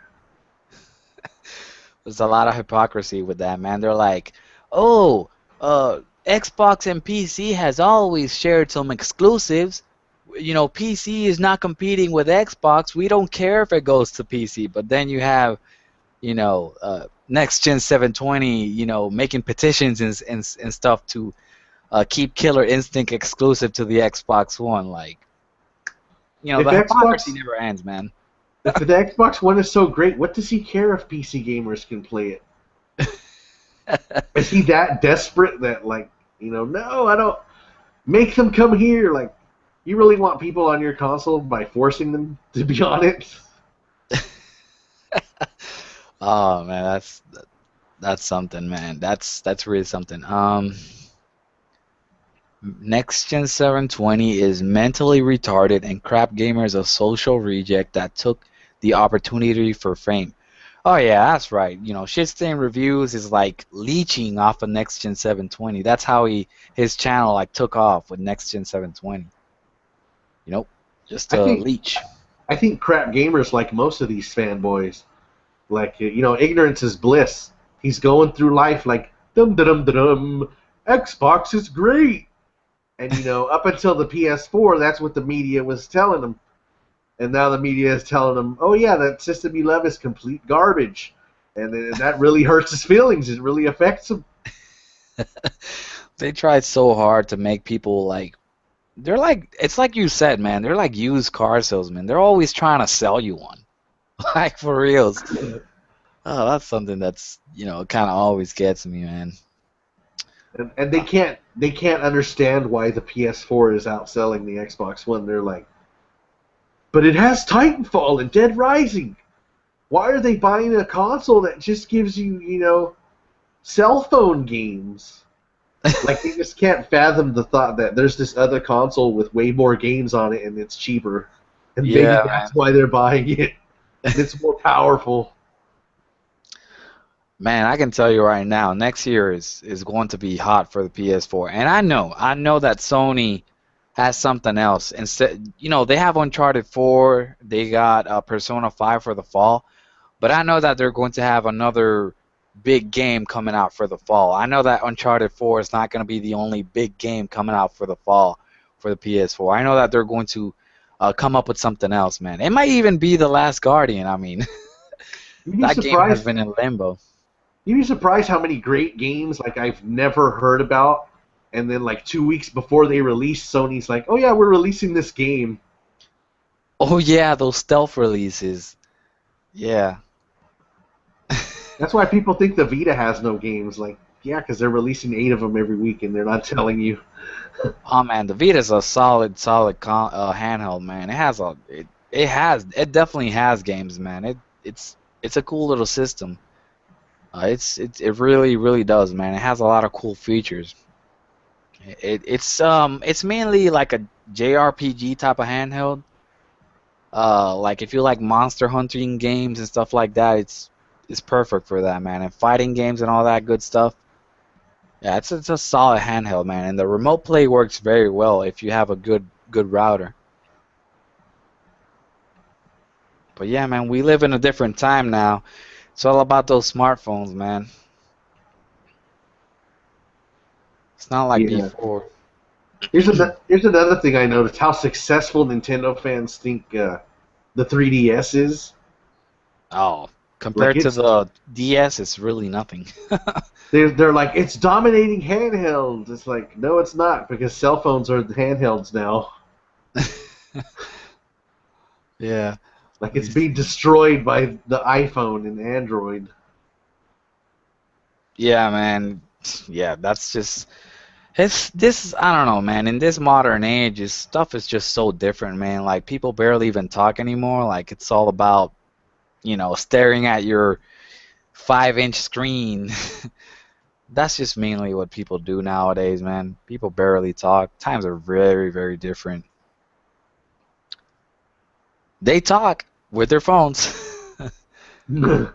There's a lot of hypocrisy with that, man. They're like, oh, Xbox and PC has always shared some exclusives. You know, PC is not competing with Xbox. We don't care if it goes to PC. But then you have, next gen 720, making petitions and stuff to keep Killer Instinct exclusive to the Xbox One. Like, If the hypocrisy Xbox never ends, man. if the Xbox One is so great, what does he care if PC gamers can play it? Is he that desperate that no, I don't make them come here? Like, you really want people on your console by forcing them to be on it? Oh man, that's something, man. That's really something. Next Gen 720 is mentally retarded and crap gamers a social reject that took the opportunity for fame. Oh yeah, that's right. Shit stain reviews is like leeching off of Next Gen 720. That's how his channel like took off with Next Gen 720. You know, just I a think leech. I think crap gamers like most of these fanboys. Like, ignorance is bliss. He's going through life like dum dum dum dum. Xbox is great, and up until the PS4, that's what the media was telling him. And now the media is telling him, oh yeah, that system you love is complete garbage, and that really hurts his feelings. It really affects him. They tried so hard to make people like they're like it's like you said, man. They're like used car salesmen. They're always trying to sell you one, like for reals. Oh, that's something that's kind of always gets me, man. And they can't understand why the PS4 is outselling the Xbox One. They're like, but it has Titanfall and Dead Rising. Why are they buying a console that just gives you cell phone games? Like, they just can't fathom the thought that there's this other console with way more games on it and it's cheaper. And maybe Yeah, man. that's why they're buying it. It's more powerful. Man, I can tell you right now, next year is going to be hot for the PS4. And I know that Sony has something else. Instead, they have Uncharted 4, they got Persona 5 for the fall, but I know that they're going to have another big game coming out for the fall. I know that Uncharted 4 is not going to be the only big game coming out for the fall for the PS4. I know that they're going to come up with something else, man. It might even be The Last Guardian. I mean, You'd be that game has surprised. been in limbo. You'd be surprised how many great games like I've never heard about, and then like 2 weeks before they release, Sony's like, "Oh yeah, we're releasing this game." Oh yeah, those stealth releases. Yeah. That's why people think the Vita has no games. Like, yeah, because they're releasing 8 of them every week, and they're not telling you. Oh man, the Vita's a solid handheld, man. It definitely has games, man. It's a cool little system. It really does, man. It has a lot of cool features. It's mainly like a JRPG type of handheld. Like if you like monster hunting games and stuff like that, it's perfect for that, man. And fighting games and all that good stuff. Yeah, it's a solid handheld, man, and the remote play works very well if you have a good router. But yeah, man, we live in a different time now. It's all about those smartphones, man. It's not like Yeah. before. Here's another thing I noticed: how successful Nintendo fans think the 3DS is. Oh, Like, compared to the DS, it's really nothing. they're like, it's dominating handhelds. It's like, no, it's not, because cell phones are the handhelds now. Yeah. Like, Let me it's being see. destroyed by the iPhone and Android. Yeah, man. Yeah, that's just it's this. I don't know, man. In this modern age, stuff is just so different, man. Like people barely even talk anymore. Like it's all about staring at your 5-inch screen. That's just mainly what people do nowadays, man. People barely talk. Times are very, very different. They talk with their phones. Let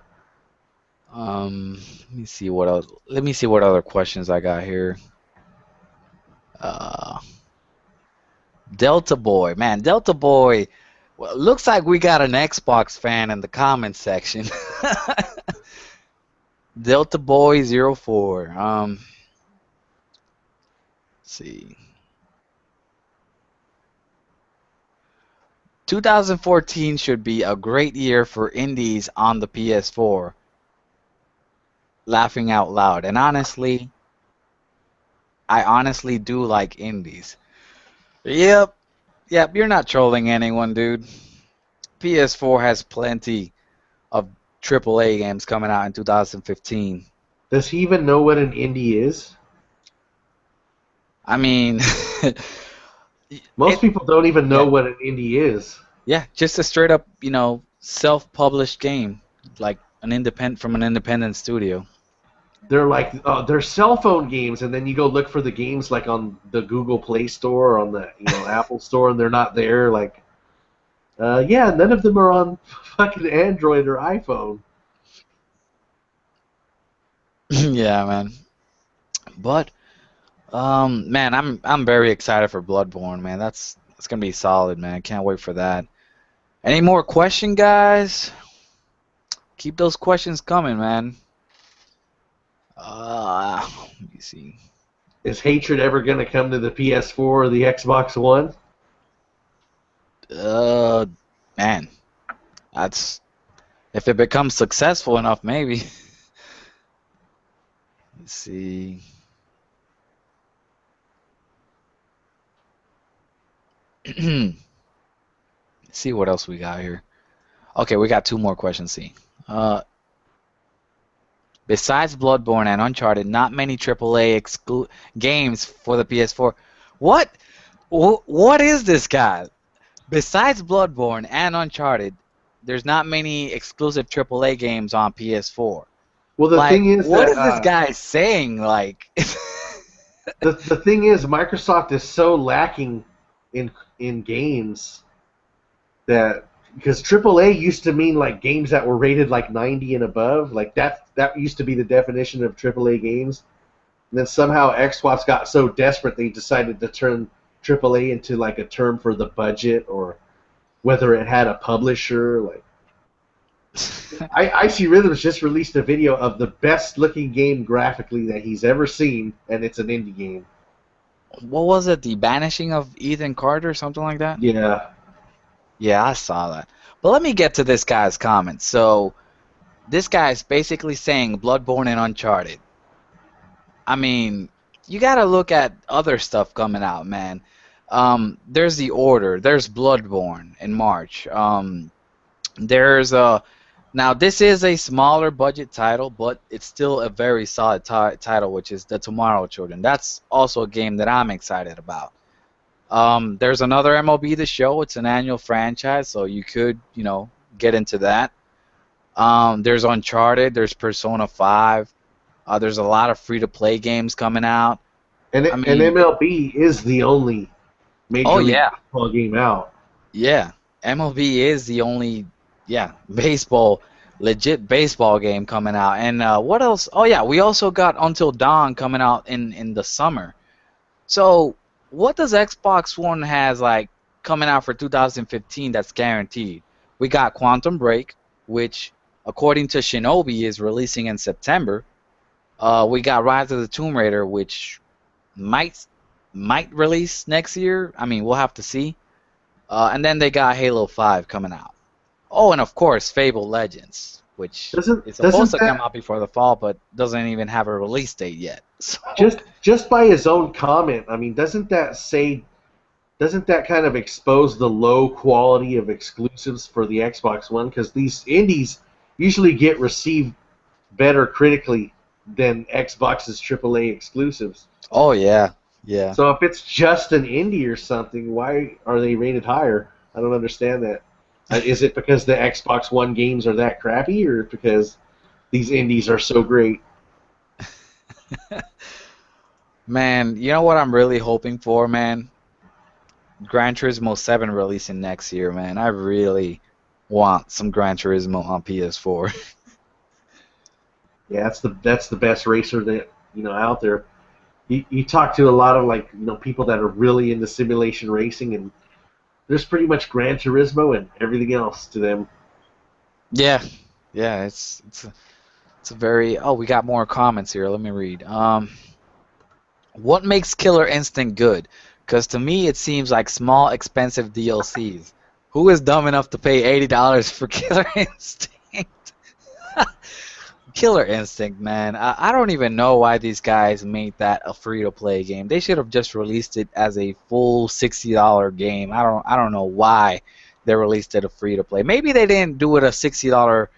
me see what else. Let me see what other questions I got here. Uh, Delta Boy, man, Delta Boy. Well, looks like we got an Xbox fan in the comments section. Delta Boy 04. Let's see. 2014 should be a great year for indies on the PS4. Laughing out loud. And honestly, I honestly do like indies. Yep, yep, you're not trolling anyone, dude. PS4 has plenty of AAA games coming out in 2015. Does he even know what an indie is? I mean, Most it, people don't even know yeah, what an indie is. yeah, just a straight up, self-published game, like an independent studio. They're like, oh, they're cell phone games, and then you go look for the games like on the Google Play Store or on the Apple Store, and they're not there. Like, yeah, none of them are on fucking Android or iPhone. Yeah, man. But man, I'm very excited for Bloodborne, man. That's gonna be solid, man. Can't wait for that. Any more question, guys? Keep those questions coming, man. Let me see. Is hatred ever going to come to the PS4 or the Xbox One? Uh, man, that's if it becomes successful enough, maybe. Let's see. Let's see what else we got here. Okay, we got two more questions. See. Uh, Besides Bloodborne and Uncharted, not many AAA games for the PS4. What? What is this guy? Besides Bloodborne and Uncharted, there's not many exclusive AAA games on PS4. Well, the Like, thing is what that is this guy saying? Like, the thing is Microsoft is so lacking in games that because AAA used to mean like games that were rated like 90 and above, like that used to be the definition of AAA games. And then somehow Xbox got so desperate they decided to turn AAA into like a term for the budget or whether it had a publisher. Like Icy Rhythms just released a video of the best looking game graphically that he's ever seen, and it's an indie game. what was it? The Banishing of Ethan Carter, something like that? Yeah. Yeah, I saw that. But let me get to this guy's comments. So, this guy's basically saying Bloodborne and Uncharted. I mean, you gotta look at other stuff coming out, man. There's The Order. There's Bloodborne in March. There's now this is a smaller budget title, but it's still a very solid title, which is The Tomorrow Children. That's also a game that I'm excited about. There's another MLB The Show. It's an annual franchise, so you could, get into that. There's Uncharted. There's Persona 5. There's a lot of free-to-play games coming out. And I mean, MLB is the only oh Major League yeah, Baseball game out. yeah. MLB is the only, legit baseball game coming out. And what else? Oh yeah, we also got Until Dawn coming out in the summer. So what does Xbox One has like coming out for 2015 that's guaranteed? We got Quantum Break, which according to Shinobi is releasing in September. We got Rise of the Tomb Raider, which might release next year. I mean, we'll have to see. And then they got Halo 5 coming out. Oh, and of course, Fable Legends, which is supposed to come out before the fall, but doesn't even have a release date yet. So just by his own comment, I mean, doesn't that kind of expose the low quality of exclusives for the Xbox One? Because these indies usually get received better critically than Xbox's AAA exclusives. Oh yeah, yeah. So if it's just an indie or something, why are they rated higher? I don't understand that. Is it because the Xbox One games are that crappy, or because these indies are so great? Man, you know what I'm really hoping for, man? Gran Turismo 7 releasing next year, man. I really want some Gran Turismo on PS4. Yeah, that's the best racer that out there. You talk to a lot of people that are really into simulation racing, and there's pretty much Gran Turismo and everything else to them. Yeah, yeah. It's a very. Oh, we got more comments here. Let me read. What makes Killer Instinct good? Because to me, it seems like small, expensive DLCs. Who is dumb enough to pay $80 for Killer Instinct? Killer Instinct, man. I don't even know why these guys made that a free-to-play game. They should have just released it as a full $60 game. I don't know why they released it a free-to-play. Maybe they didn't do it a $60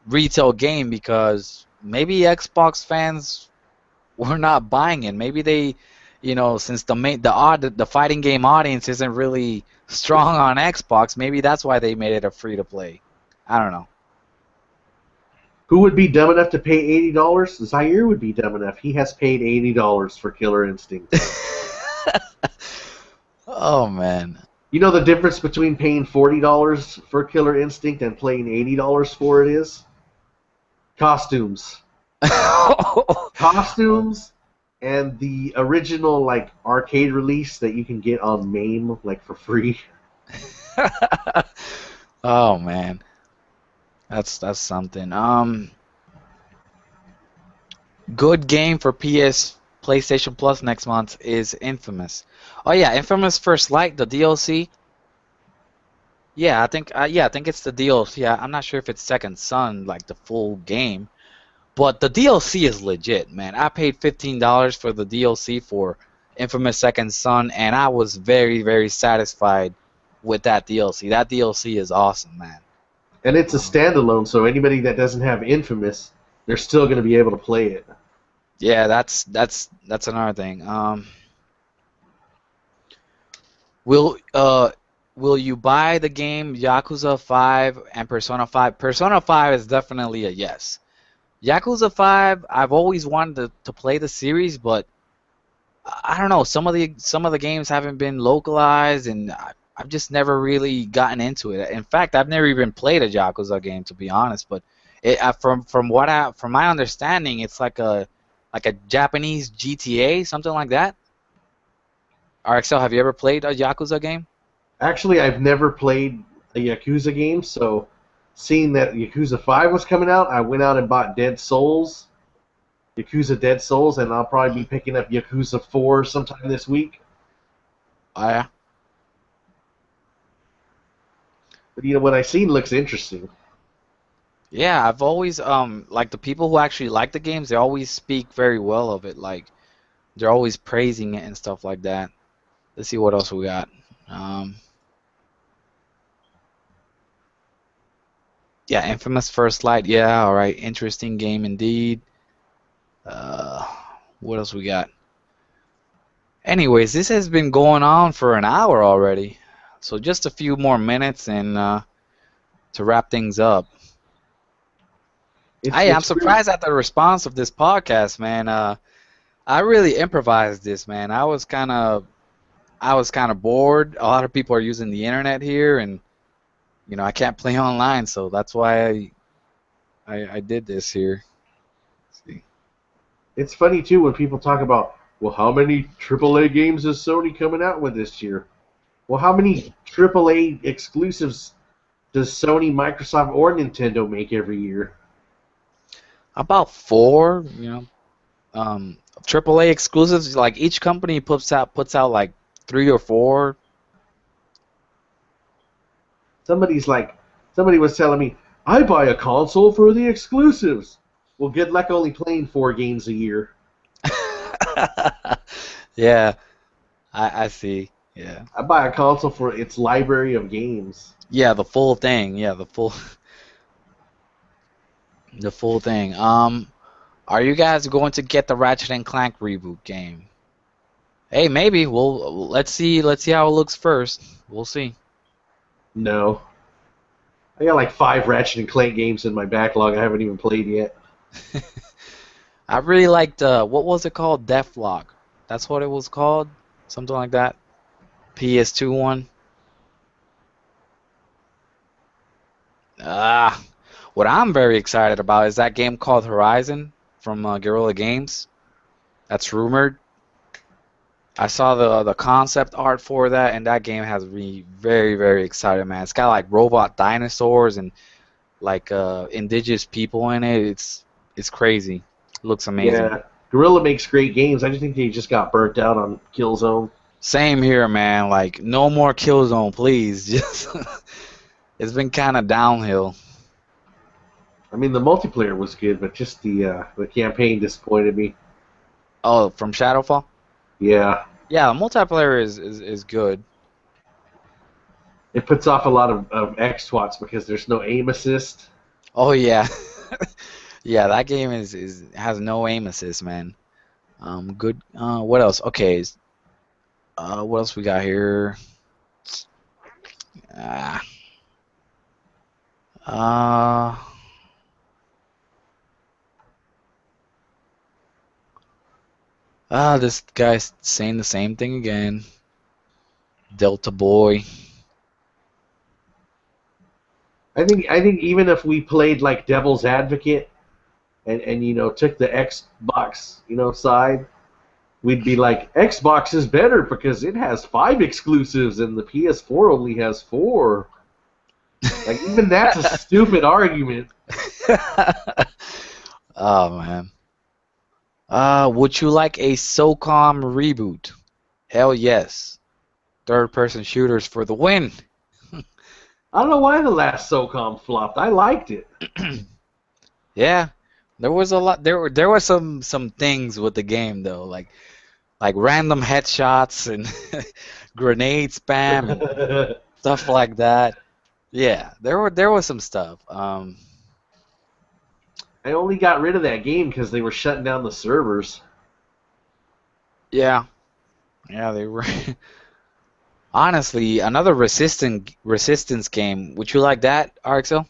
retail game because maybe Xbox fans were not buying it. Maybe they, since the fighting game audience isn't really strong on Xbox, maybe that's why they made it a free-to-play. I don't know. Who would be dumb enough to pay $80? Zaire would be dumb enough. He has paid $80 for Killer Instinct. Oh man. You know the difference between paying $40 for Killer Instinct and paying $80 for it is? Costumes. Costumes and the original arcade release that you can get on MAME for free. Oh man. That's something. Good game for PlayStation Plus next month is Infamous. Oh yeah, Infamous First Light, the DLC. Yeah, I think it's the DLC. I'm not sure if it's Second Son, like the full game, but the DLC is legit, man. I paid $15 for the DLC for Infamous Second Son, and I was very, very satisfied with that DLC. That DLC is awesome, man. And it's a Um, standalone, so anybody that doesn't have Infamous, they're still going to be able to play it. yeah, that's another thing. Will uh will you buy the game Yakuza 5 and Persona 5? Persona 5 is definitely a yes. Yakuza 5, I've always wanted to play the series, but I don't know. Some of the games haven't been localized, and I've just never really gotten into it. In fact, I've never even played a Yakuza game, to be honest. But from my understanding, it's like a Japanese GTA, something like that. RXL, have you ever played a Yakuza game? Actually, I've never played a Yakuza game, so seeing that Yakuza 5 was coming out, I went out and bought Yakuza Dead Souls, and I'll probably be picking up Yakuza 4 sometime this week. Oh, yeah. But what I seen looks interesting. Yeah, I've always like the people who actually like the games, they always speak very well of it. Like they're always praising it and stuff like that. Let's see what else we got. Um, yeah, Infamous First Light. Yeah, all right. Interesting game indeed. Uh, what else we got? Anyways, this has been going on for an hour already. So just a few more minutes and to wrap things up. It's I'm it's really surprised at the response of this podcast, man. I really improvised this, man. I was kind of bored. A lot of people are using the internet here, and I can't play online, so that's why I did this here. Let's see. it's funny too when people talk about, well, how many AAA games is Sony coming out with this year? Well, how many AAA exclusives does Sony, Microsoft, or Nintendo make every year? About four, AAA exclusives. Like each company puts out like three or four. Somebody's like, somebody was telling me, I buy a console for the exclusives. Well, good luck only playing 4 games a year. Yeah, I see. Yeah, I buy a console for its library of games. yeah, the full thing. Yeah, the full thing. Are you guys going to get the Ratchet and Clank reboot game? Hey, maybe. We'll let's see. Let's see how it looks first. We'll see. No. I got like 5 Ratchet and Clank games in my backlog I haven't even played yet. I really liked what was it called? Deathlock. That's what it was called. Something like that. PS2 one. Ah, what I'm very excited about is that game called Horizon from Guerrilla Games. That's rumored. I saw the concept art for that, and that game has me very, very excited, man. It's got like robot dinosaurs and like indigenous people in it. It's crazy. It looks amazing. Yeah. Gorilla makes great games. I just think they just got burnt out on Killzone. Same here, man. Like no more Killzone, please. Just it's been kind of downhill. I mean, the multiplayer was good, but just the campaign disappointed me. Oh, from Shadowfall? Yeah. Yeah, the multiplayer is good. It puts off a lot of X-Twats because there's no aim assist. Oh yeah. Yeah, that game is has no aim assist, man. Good. What else? Okay. What else we got here? Ah, uh, this guy's saying the same thing again. Delta Boy. I think even if we played like Devil's Advocate and took the Xbox side, we'd be like Xbox is better because it has 5 exclusives and the PS4 only has 4. Like even that's a stupid argument. Oh man. Would you like a SOCOM reboot? Hell yes. Third-person shooters for the win. I don't know why the last SOCOM flopped. I liked it. Yeah, there was a lot. There were some things with the game though, like random headshots and grenade spam and stuff like that. Yeah, there was some stuff. I only got rid of that game because they were shutting down the servers. Yeah, yeah, they were. Honestly, another resistance game. Would you like that, RXL?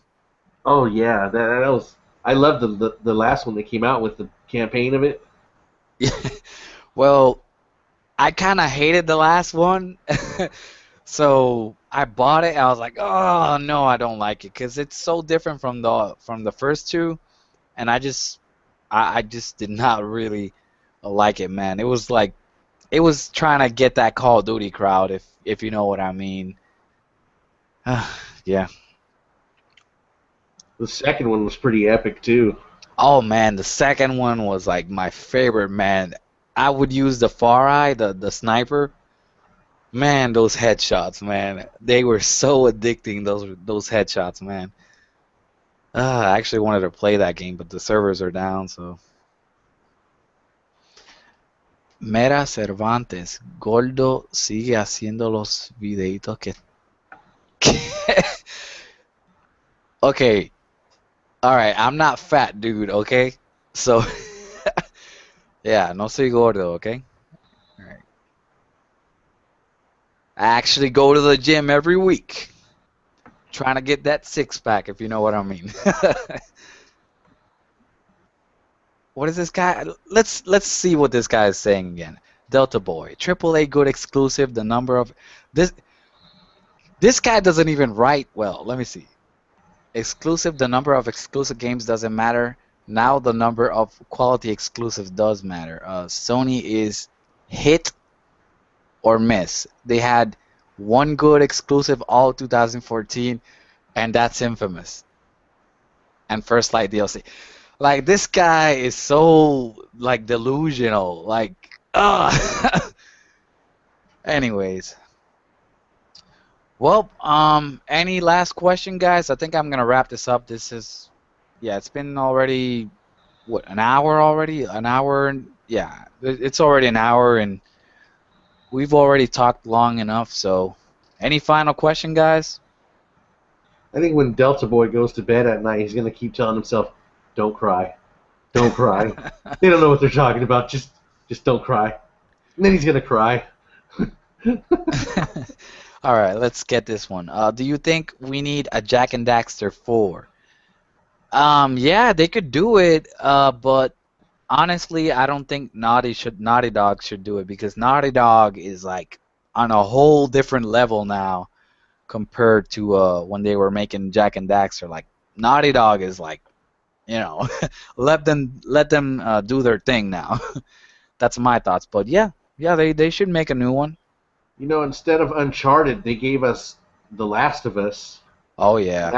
Oh yeah, that was. I loved the last one that came out with the campaign of it. Well, I kind of hated the last one, so I bought it. I was like, oh no, I don't like it because it's so different from the first two, and I just did not really like it, man. It was like it was trying to get that Call of Duty crowd, if you know what I mean. Yeah. The second one was pretty epic too. Oh man, the second one was like my favorite, man. I would use the Far Eye, the sniper. Man, those headshots, man. They were so addicting, those headshots, man. I actually wanted to play that game, but the servers are down, so. Mera Cervantes, Gordo sigue haciendo los videitos Okay, alright, I'm not fat, dude, okay? So, yeah, no soy gordo, okay? Alright. I actually go to the gym every week, trying to get that six-pack, if you know what I mean. What is this guy? Let's see what this guy is saying again. Delta Boy, AAA good exclusive. The number of this this guy doesn't even write well. Let me see. Exclusive. The number of exclusive games doesn't matter. Now the number of quality exclusives does matter. Sony is hit or miss. They had one good exclusive all 2014, and that's Infamous and First Light DLC. Like this guy is so like delusional. Like, anyways. Well, any last question, guys? I think I'm gonna wrap this up. This is, yeah, it's been already what, an hour already? An hour and yeah, it's already an hour and we've already talked long enough. So, any final question, guys? I think when Delta Boy goes to bed at night, he's gonna keep telling himself, "Don't cry." Don't cry. They don't know what they're talking about. Just don't cry. And then he's gonna cry. All right, let's get this one. Do you think we need a Jack and Daxter 4? Yeah, they could do it, but honestly, I don't think Naughty Dog should do it because Naughty Dog is like on a whole different level now compared to when they were making Jack and Daxter. Like Naughty Dog is like, you know, let them do their thing now. That's my thoughts. But yeah, yeah, they should make a new one. You know, instead of Uncharted, they gave us The Last of Us. Oh yeah.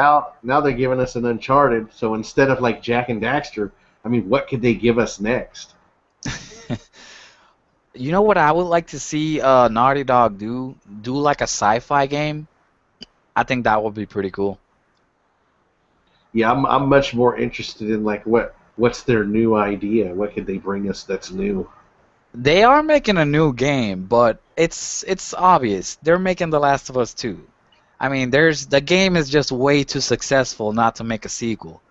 Now they're giving us an Uncharted. So instead of like Jack and Daxter, I mean, what could they give us next? You know what I would like to see Naughty Dog do? Do like a sci-fi game. I think that would be pretty cool. Yeah, I'm much more interested in like what's their new idea? What could they bring us that's new? They are making a new game, but it's obvious. They're making The Last of Us 2. I mean, there's the game is just way too successful not to make a sequel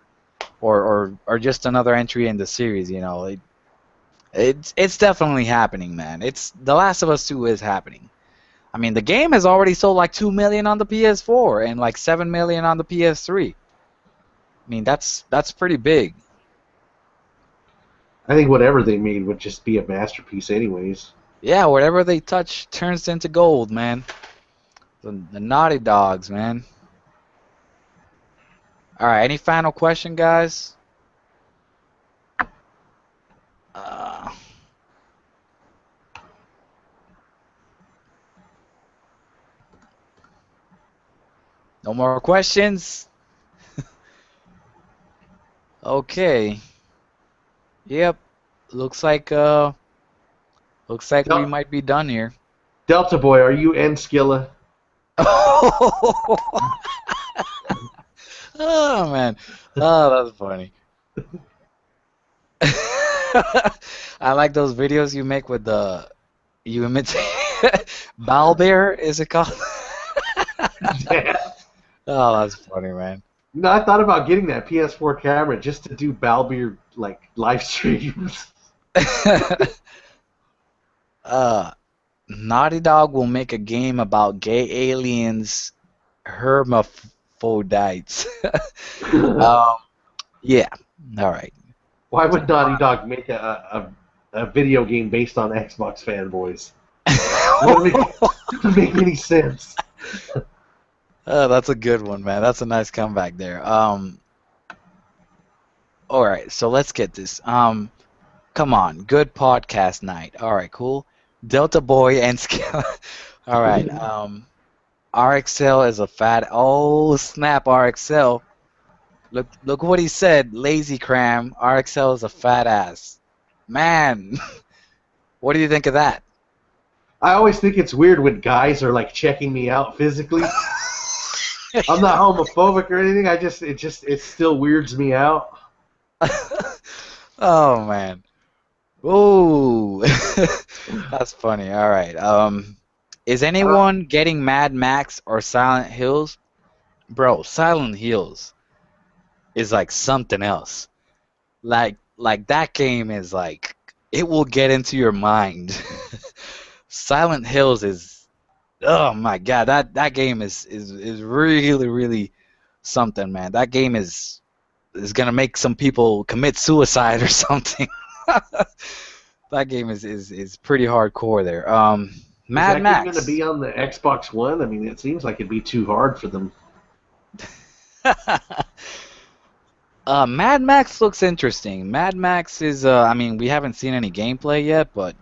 or just another entry in the series, you know. It's definitely happening, man. It's The Last of Us 2 is happening. I mean, the game has already sold like 2 million on the PS4 and like 7 million on the PS3. I mean, that's pretty big. I think whatever they made would just be a masterpiece, anyways. Yeah, whatever they touch turns into gold, man. The Naughty Dogs, man. All right, any final question, guys? Uh, no more questions? Okay. Yep. Looks like looks like we Del- might be done here. Delta Boy, are you Skilla? Oh man. Oh, that's funny. I like those videos you make with the you imitate Balbear, is it called? Yeah. Oh, that's funny, man. No, I thought about getting that PS4 camera just to do Balbeer like live streams. uh, Naughty Dog will make a game about gay aliens, hermaphrodites. um, yeah. All right. Why would Naughty Dog make a video game based on Xbox fanboys? Doesn't make any sense. That's a good one, man. That's a nice comeback there. All right, so let's get this. Come on, good podcast night. All right, cool. Delta Boy and Skill. All right. RXL is a fat. Oh snap, RXL. Look what he said. Lazy cram. RXL is a fat ass. Man, what do you think of that? I always think it's weird when guys are like checking me out physically. I'm not homophobic or anything. It still weirds me out. Oh man. Ooh. That's funny. All right. Is I don't, anyone getting Mad Max or Silent Hills? Bro, Silent Hills is like something else. Like that game is like it will get into your mind. Silent Hills is oh my god, that game is really really something, man. That game is gonna make some people commit suicide or something. That game is pretty hardcore there. is Mad that game going to Max. be on the Xbox One? I mean, it seems like it'd be too hard for them. Mad Max looks interesting. Mad Max is I mean, we haven't seen any gameplay yet, but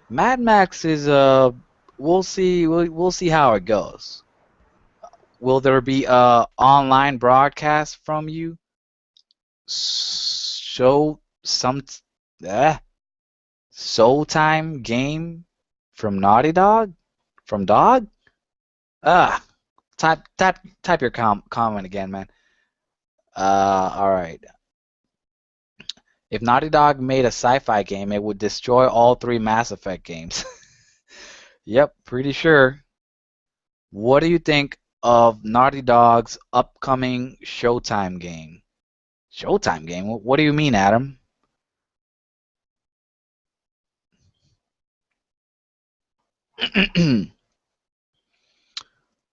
Mad Max is we'll see we'll see how it goes. Will there be a online broadcast from you? Show some eh, Showtime game from Naughty Dog? From Dog? Ah, type your comment again, man. All right. If Naughty Dog made a sci-fi game, it would destroy all three Mass Effect games. Yep, pretty sure. What do you think of Naughty Dog's upcoming Showtime game? Showtime game? What do you mean, Adam?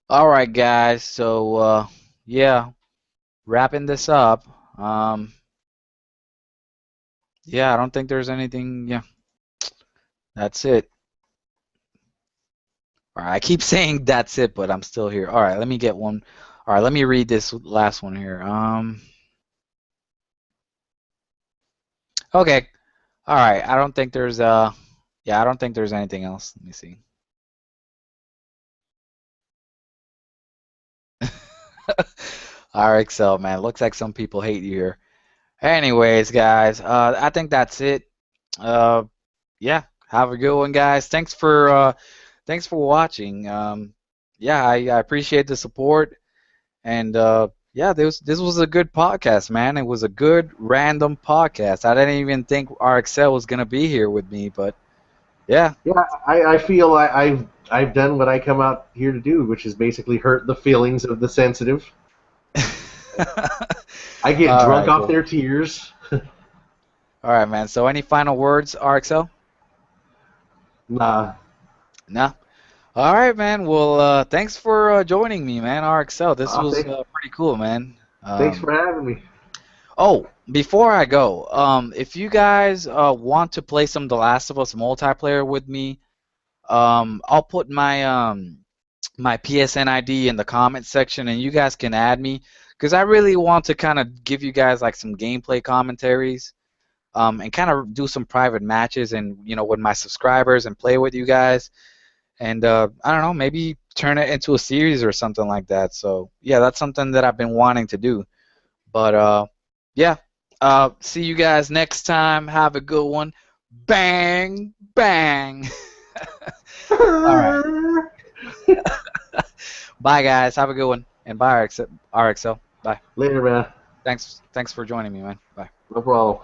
All right, guys. So yeah, wrapping this up. Um, yeah, I don't think there's anything. Yeah, that's it. All right, I keep saying that's it, but I'm still here. All right, let me get one. All right, let me read this last one here. Okay. All right. I don't think there's yeah, I don't think there's anything else. Let me see. RXL, man. Looks like some people hate you here. Anyways, guys, I think that's it. Uh, yeah, have a good one, guys. Thanks for watching. Yeah, I appreciate the support, and yeah, this was a good podcast, man. It was a good random podcast. I didn't even think RXL was gonna be here with me, but yeah. Yeah, I feel I've done what I come out here to do, which is basically hurt the feelings of the sensitive. I get All drunk right, off cool. their tears. All right, man. So any final words, RXL? Nah. No. All right, man. Well, thanks for joining me, man. RXL. This was Thanks, pretty cool, man. thanks for having me. Oh, before I go, if you guys want to play some The Last of Us multiplayer with me, I'll put my PSN ID in the comment section, and you guys can add me because I really want to kind of give you guys like some gameplay commentaries, and kind of do some private matches, and with my subscribers and play with you guys. And I don't know, maybe turn it into a series or something like that. So yeah, that's something that I've been wanting to do. But yeah, see you guys next time. Have a good one. Bang, bang. All right. Bye, guys. Have a good one. And bye, RXL. Bye. Later, man. Thanks for joining me, man. Bye. No problem.